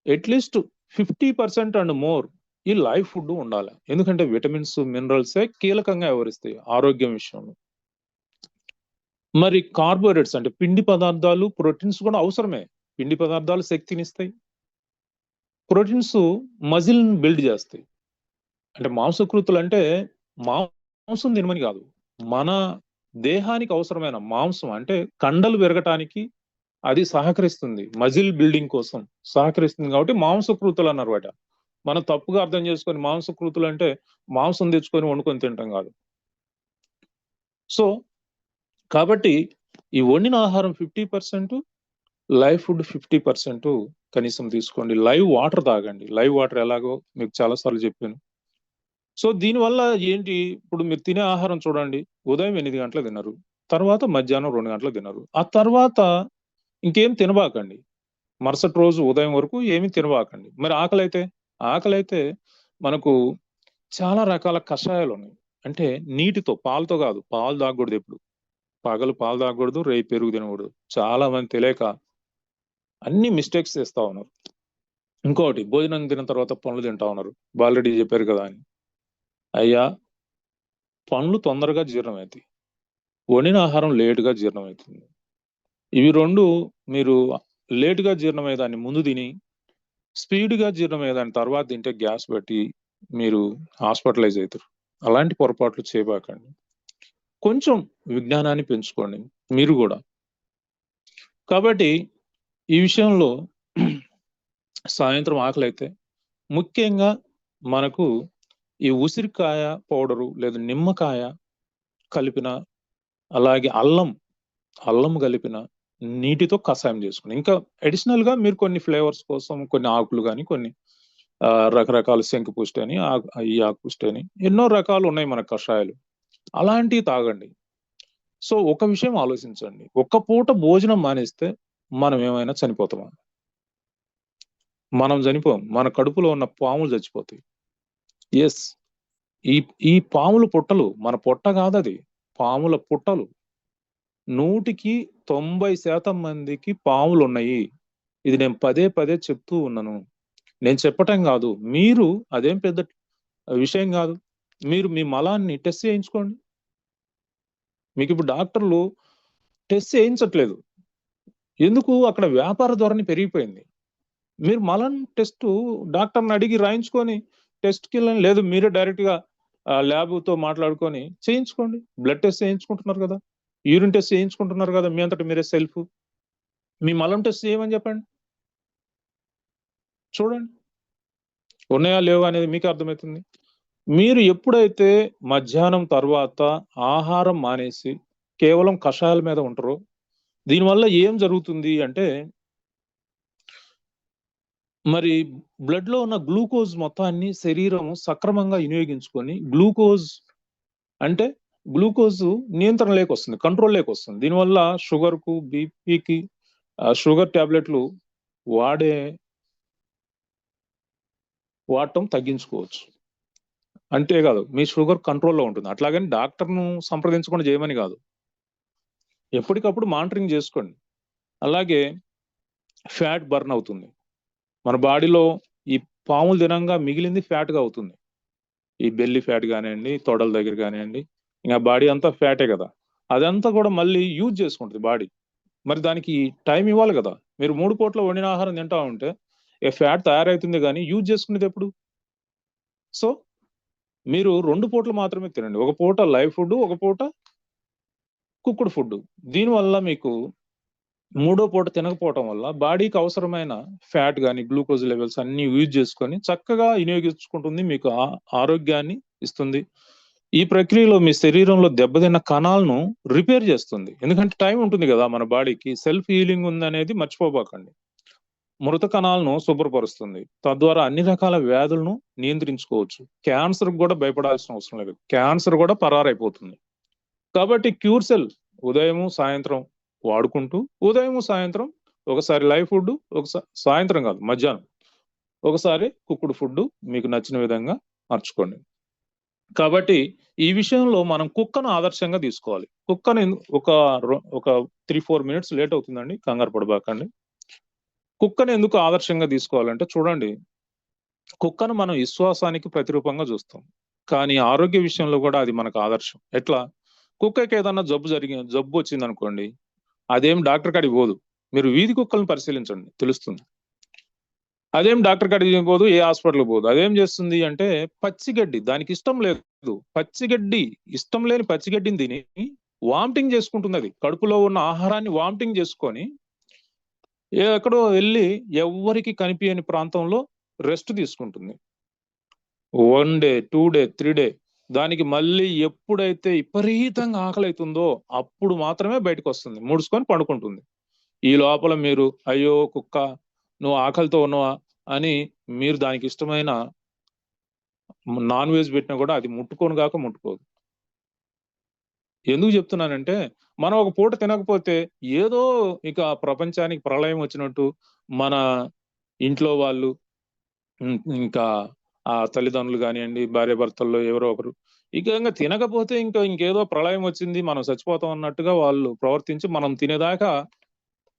అట్లీస్ట్ 50% అండ్ మోర్ ఈ లైవ్ ఫుడ్ ఉండాలి. ఎందుకంటే విటమిన్స్, మినరల్సే కీలకంగా వ్యవహరిస్తాయి ఆరోగ్యం విషయంలో. మరి కార్బోహైడ్రేట్స్ అంటే పిండి పదార్థాలు, ప్రోటీన్స్ కూడా అవసరమే. పిండి పదార్థాలు శక్తినిస్తాయి, ప్రోటీన్స్ మజిల్ బిల్డ్ చేస్తాయి. అంటే మాంసకృతులు అంటే మాంసం తినమని కాదు, మన దేహానికి అవసరమైన మాంసం, అంటే కండలు పెరగటానికి అది సహకరిస్తుంది, మజిల్ బిల్డింగ్ కోసం సహకరిస్తుంది. కాబట్టి మాంసకృతులు అన్నారు బయట. మనం తప్పుగా అర్థం చేసుకొని మాంసకృతులు అంటే మాంసం తెచ్చుకొని వండుకొని తింటాం కాదు. సో కాబట్టి ఈ వండిన ఆహారం 50%, లైవ్ ఫుడ్ 50% కనీసం తీసుకోండి. లైవ్ వాటర్ తాగండి. లైవ్ వాటర్ ఎలాగో మీకు చాలాసార్లు చెప్పాను. సో దీనివల్ల ఏంటి, ఇప్పుడు మీరు తినే ఆహారం చూడండి, ఉదయం 8 గంటలకు తినరు, తర్వాత మధ్యాహ్నం 2 గంటలకు తినరు, ఆ తర్వాత ఇంకేం తినబాకండి. మరుసటి రోజు ఉదయం వరకు ఏమీ తినబాకండి. మరి ఆకలైతే మనకు చాలా రకాల కషాయాలు ఉన్నాయి. అంటే నీటితో, పాలతో కాదు, పాలు తాగకూడదు ఎప్పుడు. పగలు పాలు తాగకూడదు, రేపు పెరుగు తినకూడదు. చాలా మంది తెలియక అన్ని మిస్టేక్స్ చేస్తా ఉన్నారు. ఇంకోటి, భోజనం తిన్న తర్వాత పండ్లు తింటా ఉన్నారు, ఆల్రెడీ చెప్పారు కదా అని. అయ్యా, పండ్లు తొందరగా జీర్ణమవుతాయి, వండిన ఆహారం లేటుగా జీర్ణమవుతుంది. ఇవి రెండు మీరు లేటుగా జీర్ణమయ్యేదాన్ని ముందు తిని, స్పీడ్గా జీర్ణమయ్యేదాన్ని తర్వాత తింటే గ్యాస్ పెట్టి మీరు హాస్పిటలైజ్ అవుతారు. అలాంటి పొరపాట్లు చేయబాకండి. కొంచెం విజ్ఞానాన్ని పెంచుకోండి మీరు కూడా. కాబట్టి ఈ విషయంలో సాయంత్రం ఆకలైతే ముఖ్యంగా మనకు ఈ ఉసిరికాయ పౌడరు లేదా నిమ్మకాయ కలిపిన, అలాగే అల్లం కలిపిన నీటితో కషాయం చేసుకోండి. ఇంకా అడిషనల్ గా మీరు కొన్ని ఫ్లేవర్స్ కోసం కొన్ని ఆకులు కానీ, కొన్ని రకరకాల శంకుపుష్టి అని, ఈ ఆకుపుష్టి అని ఎన్నో రకాలు ఉన్నాయి మన కషాయాలు, అలాంటివి తాగండి. సో ఒక విషయం ఆలోచించండి, ఒక్క పూట భోజనం మానేస్తే మనం ఏమైనా చనిపోతామా? మనం చనిపోం, మన కడుపులో ఉన్న పాములు చచ్చిపోతాయి. ఎస్, ఈ పాముల పుట్టలు, మన పొట్ట కాదు అది, పాముల పుట్టలు. 100% మందికి పాములు ఉన్నాయి. ఇది నేను పదే చెప్తూ ఉన్నాను. నేను చెప్పటం కాదు, మీరు, అదేం పెద్ద విషయం కాదు, మీరు మీ మలాన్ని టెస్ట్ చేయించుకోండి. మీకు ఇప్పుడు డాక్టర్లు టెస్ట్ చేయించట్లేదు, ఎందుకు? అక్కడ వ్యాపార ధోరణి పెరిగిపోయింది. మీరు మలం టెస్ట్ డాక్టర్ని అడిగి రాయించుకొని టెస్ట్కి వెళ్ళండి, లేదు మీరే డైరెక్ట్గా ల్యాబ్తో మాట్లాడుకొని చేయించుకోండి. బ్లడ్ టెస్ట్ చేయించుకుంటున్నారు కదా, యూరిన్ టెస్ట్ చేయించుకుంటున్నారు కదా, మీ అంతటా మీరే సెల్ఫ్. మీ మలం టెస్ట్ చేయమని చెప్పండి, చూడండి. ఉన్నాయా లేవా అనేది మీకు అర్థమవుతుంది. మీరు ఎప్పుడైతే మధ్యాహ్నం తర్వాత ఆహారం మానేసి కేవలం కషాయాల మీద ఉంటారో, దీనివల్ల ఏం జరుగుతుంది అంటే, మరి బ్లడ్ లో ఉన్న గ్లూకోజ్ మొత్తాన్ని శరీరం సక్రమంగా వినియోగించుకొని గ్లూకోజ్ అంటే గ్లూకోజ్ నియంత్రణ లేకొస్తుంది, కంట్రోల్ లేకొస్తుంది. దీనివల్ల షుగర్ కు, బీపీకి షుగర్ టాబ్లెట్లు వాడటం తగ్గించుకోవచ్చు. అంతేకాదు మీ షుగర్ కంట్రోల్లో ఉంటుంది. అట్లాగని డాక్టర్ను సంప్రదించకుండా చేయమని కాదు, ఎప్పటికప్పుడు మానిటరింగ్ చేసుకోండి. అలాగే ఫ్యాట్ బర్న్ అవుతుంది. మన బాడీలో ఈ పాములు తినంగా మిగిలింది ఫ్యాట్ గా అవుతుంది. ఈ బెల్లి ఫ్యాట్ కానివ్వండి, తొడల దగ్గర కానివ్వండి, ఇంకా బాడీ అంతా ఫ్యాటే కదా. అదంతా కూడా మళ్ళీ యూజ్ చేసుకుంటుంది బాడీ. మరి దానికి టైం ఇవ్వాలి కదా. మీరు 3 పూట్ల వండిన ఆహారం తింటా ఉంటే ఫ్యాట్ తయారవుతుంది కానీ యూజ్ చేసుకునేది ఎప్పుడు? సో మీరు 2 పూటలు మాత్రమే తినండి. ఒక పూట లైవ్ ఫుడ్, ఒక పూట కుక్డ్ ఫుడ్. దీనివల్ల మీకు 3వ పూట తినకపోవటం వల్ల బాడీకి అవసరమైన ఫ్యాట్ గాని, గ్లూకోజ్ లెవెల్స్ అన్ని యూజ్ చేసుకొని చక్కగా వినియోగించుకుంటుంది. మీకు ఆరోగ్యాన్ని ఇస్తుంది. ఈ ప్రక్రియలో మీ శరీరంలో దెబ్బతిన్న కణాలను రిపేర్ చేస్తుంది. ఎందుకంటే టైం ఉంటుంది కదా మన బాడీకి. సెల్ఫ్ హీలింగ్ ఉందనేది మర్చిపోబాకండి. మృత కణాలను శుభ్రపరుస్తుంది. తద్వారా అన్ని రకాల వ్యాధులను నియంత్రించుకోవచ్చు. క్యాన్సర్ కూడా భయపడాల్సిన అవసరం లేదు. క్యాన్సర్ కూడా పరారైపోతుంది. కాబట్టి క్యూర్ సెల్ ఉదయం సాయంత్రం వాడుకుంటూ, ఉదయం సాయంత్రం ఒకసారి లైవ్ ఫుడ్, ఒకసారి సాయంత్రం కాదు మధ్యాహ్నం ఒకసారి కుక్కుడు ఫుడ్ మీకు నచ్చిన విధంగా మార్చుకోండి. కాబట్టి ఈ విషయంలో మనం కుక్కను ఆదర్శంగా తీసుకోవాలి. కుక్కను ఒక 3-4 మినిట్స్ లేట్ అవుతుందండి, కంగారు పడబాకండి. కుక్కను ఎందుకు ఆదర్శంగా తీసుకోవాలంటే చూడండి, కుక్కను మనం విశ్వాసానికి ప్రతిరూపంగా చూస్తాం, కానీ ఆరోగ్య విషయంలో కూడా అది మనకు ఆదర్శం. ఎట్లా? కుక్కకి ఏదన్నా జబ్బు వచ్చింది అనుకోండి, అదేం డాక్టర్ కాడికి పోదు. మీరు వీధి కుక్కలను పరిశీలించండి, తెలుస్తుంది. అదేం డాక్టర్ కాడికి పోదు, ఏ హాస్పిటల్కి పోదు. అదేం చేస్తుంది అంటే పచ్చిగడ్డి, దానికి ఇష్టం లేదు, పచ్చిగడ్డి ఇష్టం లేని పచ్చిగడ్డిని తిని వామిటింగ్ చేసుకుంటుంది. అది కడుపులో ఉన్న ఆహారాన్ని వామిటింగ్ చేసుకొని ఎక్కడో వెళ్ళి ఎవ్వరికి కనిపించని ప్రాంతంలో రెస్ట్ తీసుకుంటుంది. 1 డే, 2 డే, 3 డే. దానికి మళ్ళీ ఎప్పుడైతే విపరీతంగా ఆకలి అవుతుందో అప్పుడు మాత్రమే బయటకు వస్తుంది, ముడుచుకొని పడుకుంటుంది. ఈ లోపల మీరు అయ్యో కుక్క నువ్వు ఆకలితో ఉన్నావా అని మీరు దానికి ఇష్టమైన నాన్ వెజ్ పెట్టినా కూడా అది ముట్టుకోదు. ఎందుకు చెప్తున్నానంటే, మనం ఒక పూట తినకపోతే ఏదో ఇక ప్రపంచానికి ప్రళయం వచ్చినట్టు మన ఇంట్లో వాళ్ళు, ఇంకా ఆ తల్లిదండ్రులు కానివ్వండి, భార్యాభర్తల్లో ఎవరో ఒకరు ఇంకా తినకపోతే ఇంకేదో ప్రళయం వచ్చింది, మనం చచ్చిపోతాం అన్నట్టుగా వాళ్ళు ప్రవర్తించి మనం తినేదాకా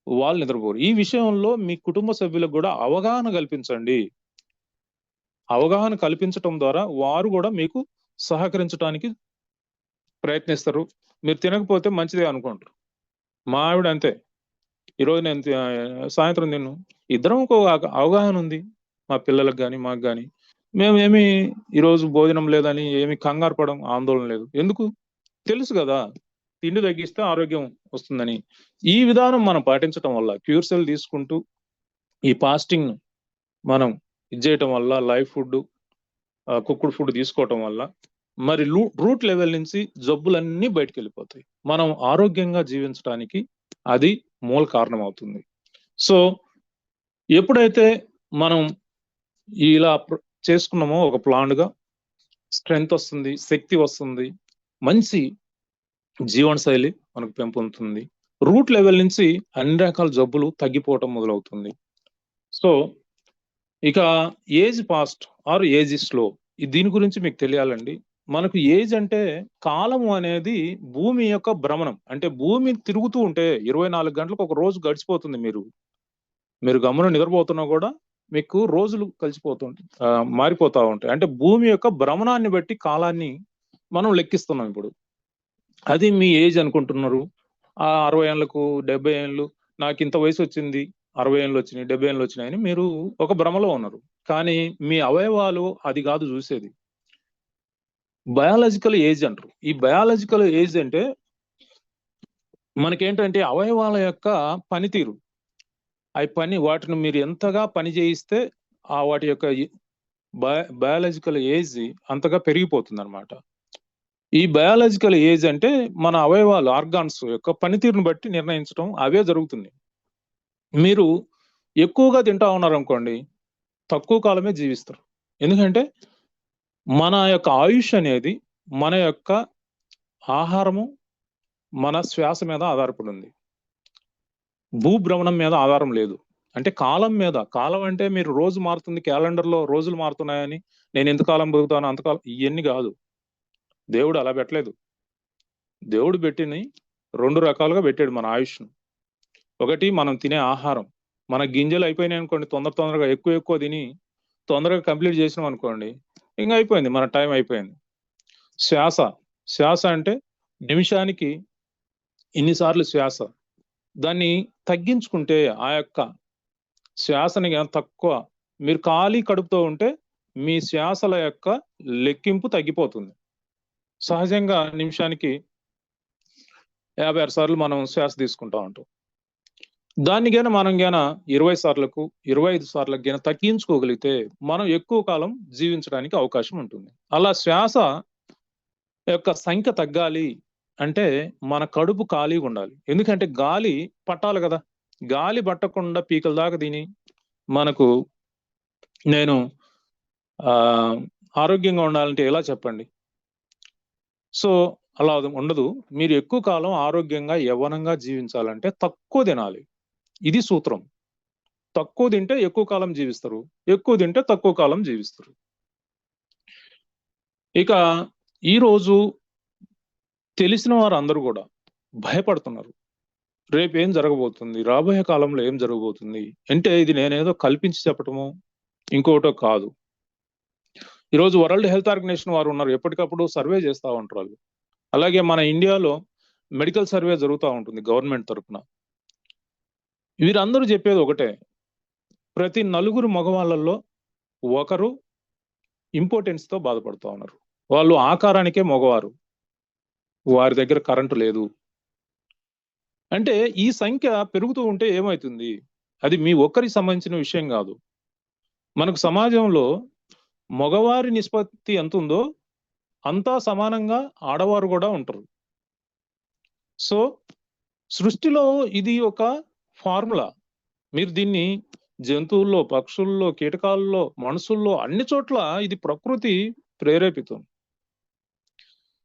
వాళ్ళు నిద్రపోరు. ఈ విషయంలో మీ కుటుంబ సభ్యులకు కూడా అవగాహన కల్పించండి. అవగాహన కల్పించటం ద్వారా వారు కూడా మీకు సహకరించడానికి ప్రయత్నిస్తారు. మీరు తినకపోతే మంచిదే అనుకుంటారు. మా ఆవిడ అంతే. ఈరోజు నేను సాయంత్రం తిన్ను. ఇద్దరం ఒక అవగాహన ఉంది, మా పిల్లలకు కానీ మాకు కానీ. మేమేమి ఈరోజు భోజనం లేదని ఏమి కంగారు పడం, ఆందోళన లేదు. ఎందుకు? తెలుసు కదా, తిండి తగ్గిస్తే ఆరోగ్యం వస్తుందని. ఈ విధానం మనం పాటించడం వల్ల, క్యూర్ సెల్ తీసుకుంటూ ఈ ఫాస్టింగ్ మనం చేయటం వల్ల, లైవ్ ఫుడ్, కుక్డ్ ఫుడ్ తీసుకోవటం వల్ల మరి రూట్ లెవెల్ నుంచి జబ్బులన్నీ బయటకు వెళ్ళిపోతాయి. మనం ఆరోగ్యంగా జీవించడానికి అది మూల కారణం అవుతుంది. సో ఎప్పుడైతే మనం ఇలా చేసుకున్నామో ఒక ప్లాన్గా, స్ట్రెంగ్త్ వస్తుంది, శక్తి వస్తుంది, మంచి జీవన శైలి మనకు పెంపొందుతుంది. రూట్ లెవెల్ నుంచి అన్ని రకాల జబ్బులు తగ్గిపోవటం మొదలవుతుంది. సో ఇక age fast are age slow, దీని గురించి మీకు తెలియాలండి. మనకు ఏజ్ అంటే కాలము అనేది భూమి యొక్క భ్రమణం. అంటే భూమి తిరుగుతూ ఉంటే 24 గంటలకు ఒక రోజు గడిచిపోతుంది. మీరు గమ్మున నిద్రపోతున్నా కూడా మీకు రోజులు మారిపోతా ఉంటాయి. అంటే భూమి యొక్క భ్రమణాన్ని బట్టి కాలాన్ని మనం లెక్కిస్తున్నాం ఇప్పుడు. అది మీ ఏజ్ అనుకుంటున్నారు. 60 ఏళ్ళకు 70 ఏళ్ళు, నాకు ఇంత వయసు వచ్చింది, 60 ఏళ్ళు వచ్చినాయి, 70 ఏళ్ళు వచ్చినాయని మీరు ఒక భ్రమలో ఉన్నారు. కానీ మీ అవయవాలు అది కాదు చూసేది, బయాలజికల్ ఏజ్ అంటారు. ఈ బయాలజికల్ ఏజ్ అంటే మనకేంటంటే అవయవాల యొక్క పనితీరు, వాటిని మీరు ఎంతగా పని చేయిస్తే వాటి యొక్క బయాలజికల్ ఏజ్ అంతగా పెరిగిపోతుంది అనమాట. ఈ బయాలజికల్ ఏజ్ అంటే మన అవయవాలు, ఆర్గాన్స్ యొక్క పనితీరును బట్టి నిర్ణయించడం అవే జరుగుతుంది. మీరు ఎక్కువగా తింటా ఉన్నారనుకోండి, తక్కువ కాలమే జీవిస్తారు. ఎందుకంటే మన యొక్క ఆయుష్ అనేది మన యొక్క ఆహారము, మన శ్వాస మీద ఆధారపడి ఉంది. భూభ్రమణం మీద ఆధారం లేదు. అంటే కాలం మీద. కాలం అంటే మీరు రోజు మారుతుంది, క్యాలెండర్లో రోజులు మారుతున్నాయని నేను ఎంతకాలం బతుకుతాను అంతకాలం, ఇవన్నీ కాదు. దేవుడు అలా పెట్టలేదు. దేవుడు పెట్టిని 2 రకాలుగా పెట్టాడు మన ఆయుష్ను. ఒకటి మనం తినే ఆహారం. మన గింజలు అయిపోయినాయి అనుకోండి, తొందరగా ఎక్కువ తిని తొందరగా కంప్లీట్ చేసినాం అనుకోండి, ఇంకా అయిపోయింది, మన టైం అయిపోయింది. శ్వాస అంటే నిమిషానికి ఇన్నిసార్లు శ్వాస. దాన్ని తగ్గించుకుంటే ఆ యొక్క శ్వాసని తక్కువ, మీరు ఖాళీ కడుపుతో ఉంటే మీ శ్వాసల యొక్క లెక్కింపు తగ్గిపోతుంది. సహజంగా నిమిషానికి 56 సార్లు మనం శ్వాస తీసుకుంటా ఉంటాం. దాన్ని మనం 20 సార్లకు 25 సార్లకు తగ్గించుకోగలిగితే మనం ఎక్కువ కాలం జీవించడానికి అవకాశం ఉంటుంది. అలా శ్వాస యొక్క సంఖ్య తగ్గాలి అంటే మన కడుపు ఖాళీగా ఉండాలి. ఎందుకంటే గాలి పట్టాలి కదా. గాలి పట్టకుండా పీకల దాకా తిని మనకు నేను ఆరోగ్యంగా ఉండాలంటే ఎలా చెప్పండి? సో అలా ఉండదు. మీరు ఎక్కువ కాలం ఆరోగ్యంగా యవ్వనంగా జీవించాలంటే తక్కువ తినాలి. ఇది సూత్రం. తక్కువ తింటే ఎక్కువ కాలం జీవిస్తారు, ఎక్కువ తింటే తక్కువ కాలం జీవిస్తారు. ఇక ఈరోజు తెలిసిన వారు అందరూ కూడా భయపడుతున్నారు. రేపు ఏం జరగబోతుంది, రాబోయే కాలంలో ఏం జరగబోతుంది అంటే ఇది నేనేదో కల్పించి చెప్పటము ఇంకోటో కాదు. ఈరోజు వరల్డ్ హెల్త్ ఆర్గనైజేషన్ వారు ఉన్నారు, ఎప్పటికప్పుడు సర్వే చేస్తూ ఉంటారు వాళ్ళు. అలాగే మన ఇండియాలో మెడికల్ సర్వే జరుగుతూ ఉంటుంది గవర్నమెంట్ తరఫున. వీరందరూ చెప్పేది ఒకటే, ప్రతి 4 మగవాళ్ళల్లో ఒకరు ఇంపార్టెన్స్తో బాధపడుతూ ఉన్నారు. వాళ్ళు ఆకారానికే మగవారు, వారి దగ్గర కరెంటు లేదు. అంటే ఈ సంఖ్య పెరుగుతూ ఉంటే ఏమవుతుంది? అది మీ ఒక్కరికి సంబంధించిన విషయం కాదు. మనకు సమాజంలో మగవారి నిష్పత్తి ఎంత ఉందో అంతా సమానంగా ఆడవారు కూడా ఉంటారు. సో సృష్టిలో ఇది ఒక ఫార్ములా. మీరు దీన్ని జంతువుల్లో, పక్షుల్లో, కీటకాల్లో, మనుషుల్లో అన్ని చోట్ల ఇది ప్రకృతి ప్రేరేపితం.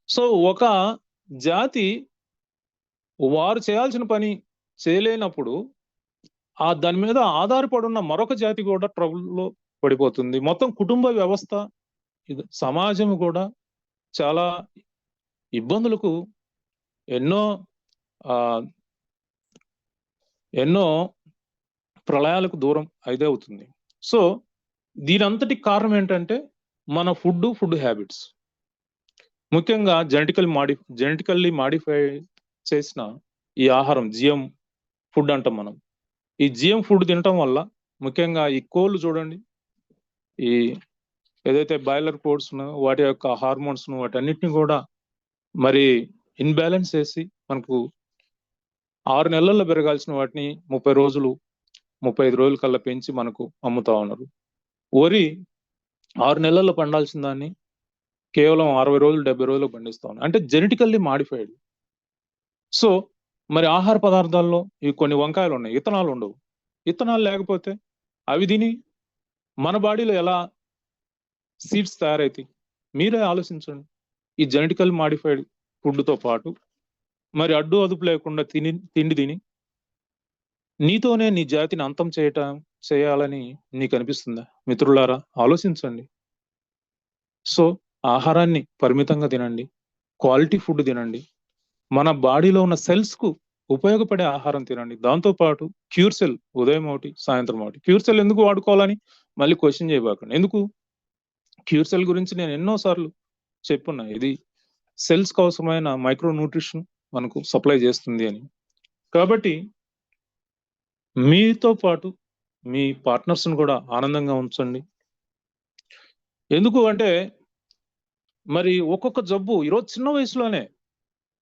సో ఒక జాతి వారు చేయాల్సిన పని చేయలేనప్పుడు దాని మీద ఆధారపడి ఉన్న మరొక జాతి కూడా ట్రబుల్లో పడిపోతుంది. మొత్తం కుటుంబ వ్యవస్థ, సమాజం కూడా చాలా ఇబ్బందులకు ఎన్నో ప్రళయాలకు దూరం అయితే అవుతుంది. సో దీనంతటి కారణం ఏంటంటే మన ఫుడ్ హ్యాబిట్స్. ముఖ్యంగా జెనెటికల్లీ మాడిఫై చేసిన ఈ ఆహారం, జిఎం ఫుడ్ అంటాం మనం. ఈ జిఎం ఫుడ్ తినటం వల్ల ముఖ్యంగా ఈ కోళ్ళు చూడండి, ఈ ఏదైతే బాయిలర్ కోడ్స్ ఉన్నాయో వాటి యొక్క హార్మోన్స్ వాటన్నిటిని కూడా మరి ఇన్బ్యాలెన్స్ చేసి మనకు 6 నెలల్లో పెరగాల్సిన వాటిని 30 రోజులు 35 రోజుల కల్లా పెంచి మనకు అమ్ముతా ఉన్నారు. వరి 6 నెలల్లో పండాల్సిన దాన్ని కేవలం 60 రోజులు 70 రోజులు పండిస్తా ఉన్నారు. అంటే జెనెటికల్లీ మాడిఫైడ్. సో మరి ఆహార పదార్థాల్లో ఈ కొన్ని వంకాయలు ఉన్నాయి, ఇథనాల్ ఉండవు. ఇథనాల్ లేకపోతే అవి తిని మన బాడీలో ఎలా సీడ్స్ తయారైతాయి? మీరే ఆలోచించండి. ఈ జెనెటికల్ మాడిఫైడ్ ఫుడ్తో పాటు మరి అడ్డు అదుపు లేకుండా తిండి తిని నీతోనే నీ జాతిని అంతం చేయాలని నీకు అనిపిస్తుందా? మిత్రులారా ఆలోచించండి. సో ఆహారాన్ని పరిమితంగా తినండి, క్వాలిటీ ఫుడ్ తినండి, మన బాడీలో ఉన్న సెల్స్కు ఉపయోగపడే ఆహారం తినండి. దాంతోపాటు క్యూర్ సెల్ ఉదయం ఒకటి సాయంత్రం ఒకటి. క్యూర్ సెల్ ఎందుకు వాడుకోవాలని మళ్ళీ క్వశ్చన్ చేయబాకండి. ఎందుకు? క్యూర్ సెల్ గురించి నేను ఎన్నోసార్లు చెప్పున్నా, ఇది సెల్స్కి అవసరమైన మైక్రో న్యూట్రిషన్ మనకు సప్లై చేస్తుంది అని. కాబట్టి మీతో పాటు మీ పార్ట్నర్స్ని కూడా ఆనందంగా ఉంచండి. ఎందుకు అంటే మరి ఒక్కొక్క జబ్బు ఈరోజు చిన్న వయసులోనే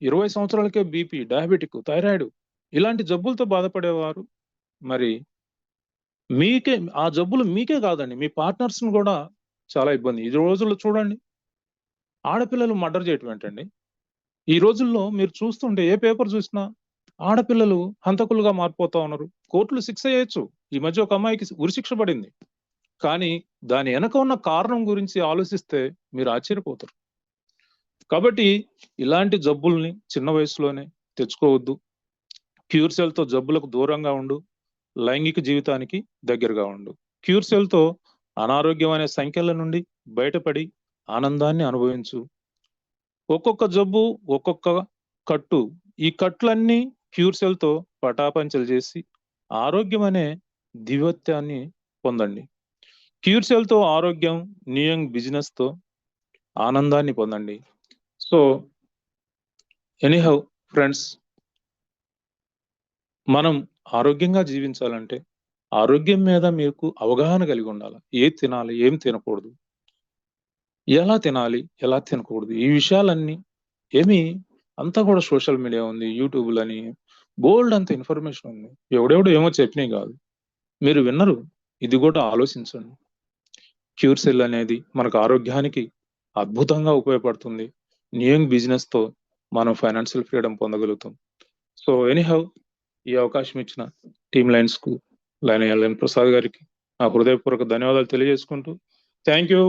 20 సంవత్సరాలకే బీపీ, డయాబెటిక్, థైరాయిడ్ ఇలాంటి జబ్బులతో బాధపడేవారు మరి ఆ జబ్బులు మీకే కాదండి, మీ పార్ట్నర్స్ని కూడా చాలా ఇబ్బంది. ఈ రోజుల్లో చూడండి, ఆడపిల్లలు మర్డర్ చేయటం ఏంటండి? ఈ రోజుల్లో మీరు చూస్తుంటే ఏ పేపర్ చూసినా ఆడపిల్లలు హంతకులుగా మారిపోతా ఉన్నారు. కోర్టులు శిక్ష చేయొచ్చు. ఈ మధ్య ఒక అమ్మాయికి ఉరిశిక్ష పడింది. కానీ దాని వెనక ఉన్న కారణం గురించి ఆలోచిస్తే మీరు ఆశ్చర్యపోతారు. కాబట్టి ఇలాంటి జబ్బుల్ని చిన్న వయసులోనే తెచ్చుకోవద్దు. క్యూర్ సెల్ తో జబ్బులకు దూరంగా ఉండు. లైంగిక జీవితానికి దగ్గరగా ఉండు. క్యూర్ సెల్ తో అనారోగ్యం అనే సంఖ్యల నుండి బయటపడి ఆనందాన్ని అనుభవించు. ఒక్కొక్క జబ్బు ఒక్కొక్క కట్టు. ఈ కట్లన్నీ క్యూర్ సెల్ తో పటాపంచలు చేసి ఆరోగ్యం అనే దివ్యత్వాన్ని పొందండి. క్యూర్ సెల్ తో ఆరోగ్యం, న్యూయంగ్ బిజినెస్ తో ఆనందాన్ని పొందండి. సో ఎనీహౌ ఫ్రెండ్స్, మనం ఆరోగ్యంగా జీవించాలంటే ఆరోగ్యం మీద మీకు అవగాహన కలిగి ఉండాలి. ఏది తినాలి, ఏం తినకూడదు, ఎలా తినాలి, ఎలా తినకూడదు, ఈ విషయాలన్నీ ఏమి అంతా కూడా సోషల్ మీడియా ఉంది, యూట్యూబ్లని బోల్డ్ అంత ఇన్ఫర్మేషన్ ఉంది. ఎవడెవడు ఏమో చెప్పినాయి కాదు, మీరు విన్నరు. ఇది కూడా ఆలోచించండి. క్యూర్ సెల్ అనేది మనకు ఆరోగ్యానికి అద్భుతంగా ఉపయోగపడుతుంది. న్యూయింగ్ బిజినెస్ తో మనం ఫైనాన్షియల్ ఫ్రీడమ్ పొందగలుగుతాం. సో ఎనీహౌ, ఈ అవకాశం ఇచ్చిన టీమ్ లైన్స్ కు, లైన్ ప్రసాద్ గారికి నా హృదయపూర్వక ధన్యవాదాలు తెలియజేసుకుంటూ, థ్యాంక్ యూ.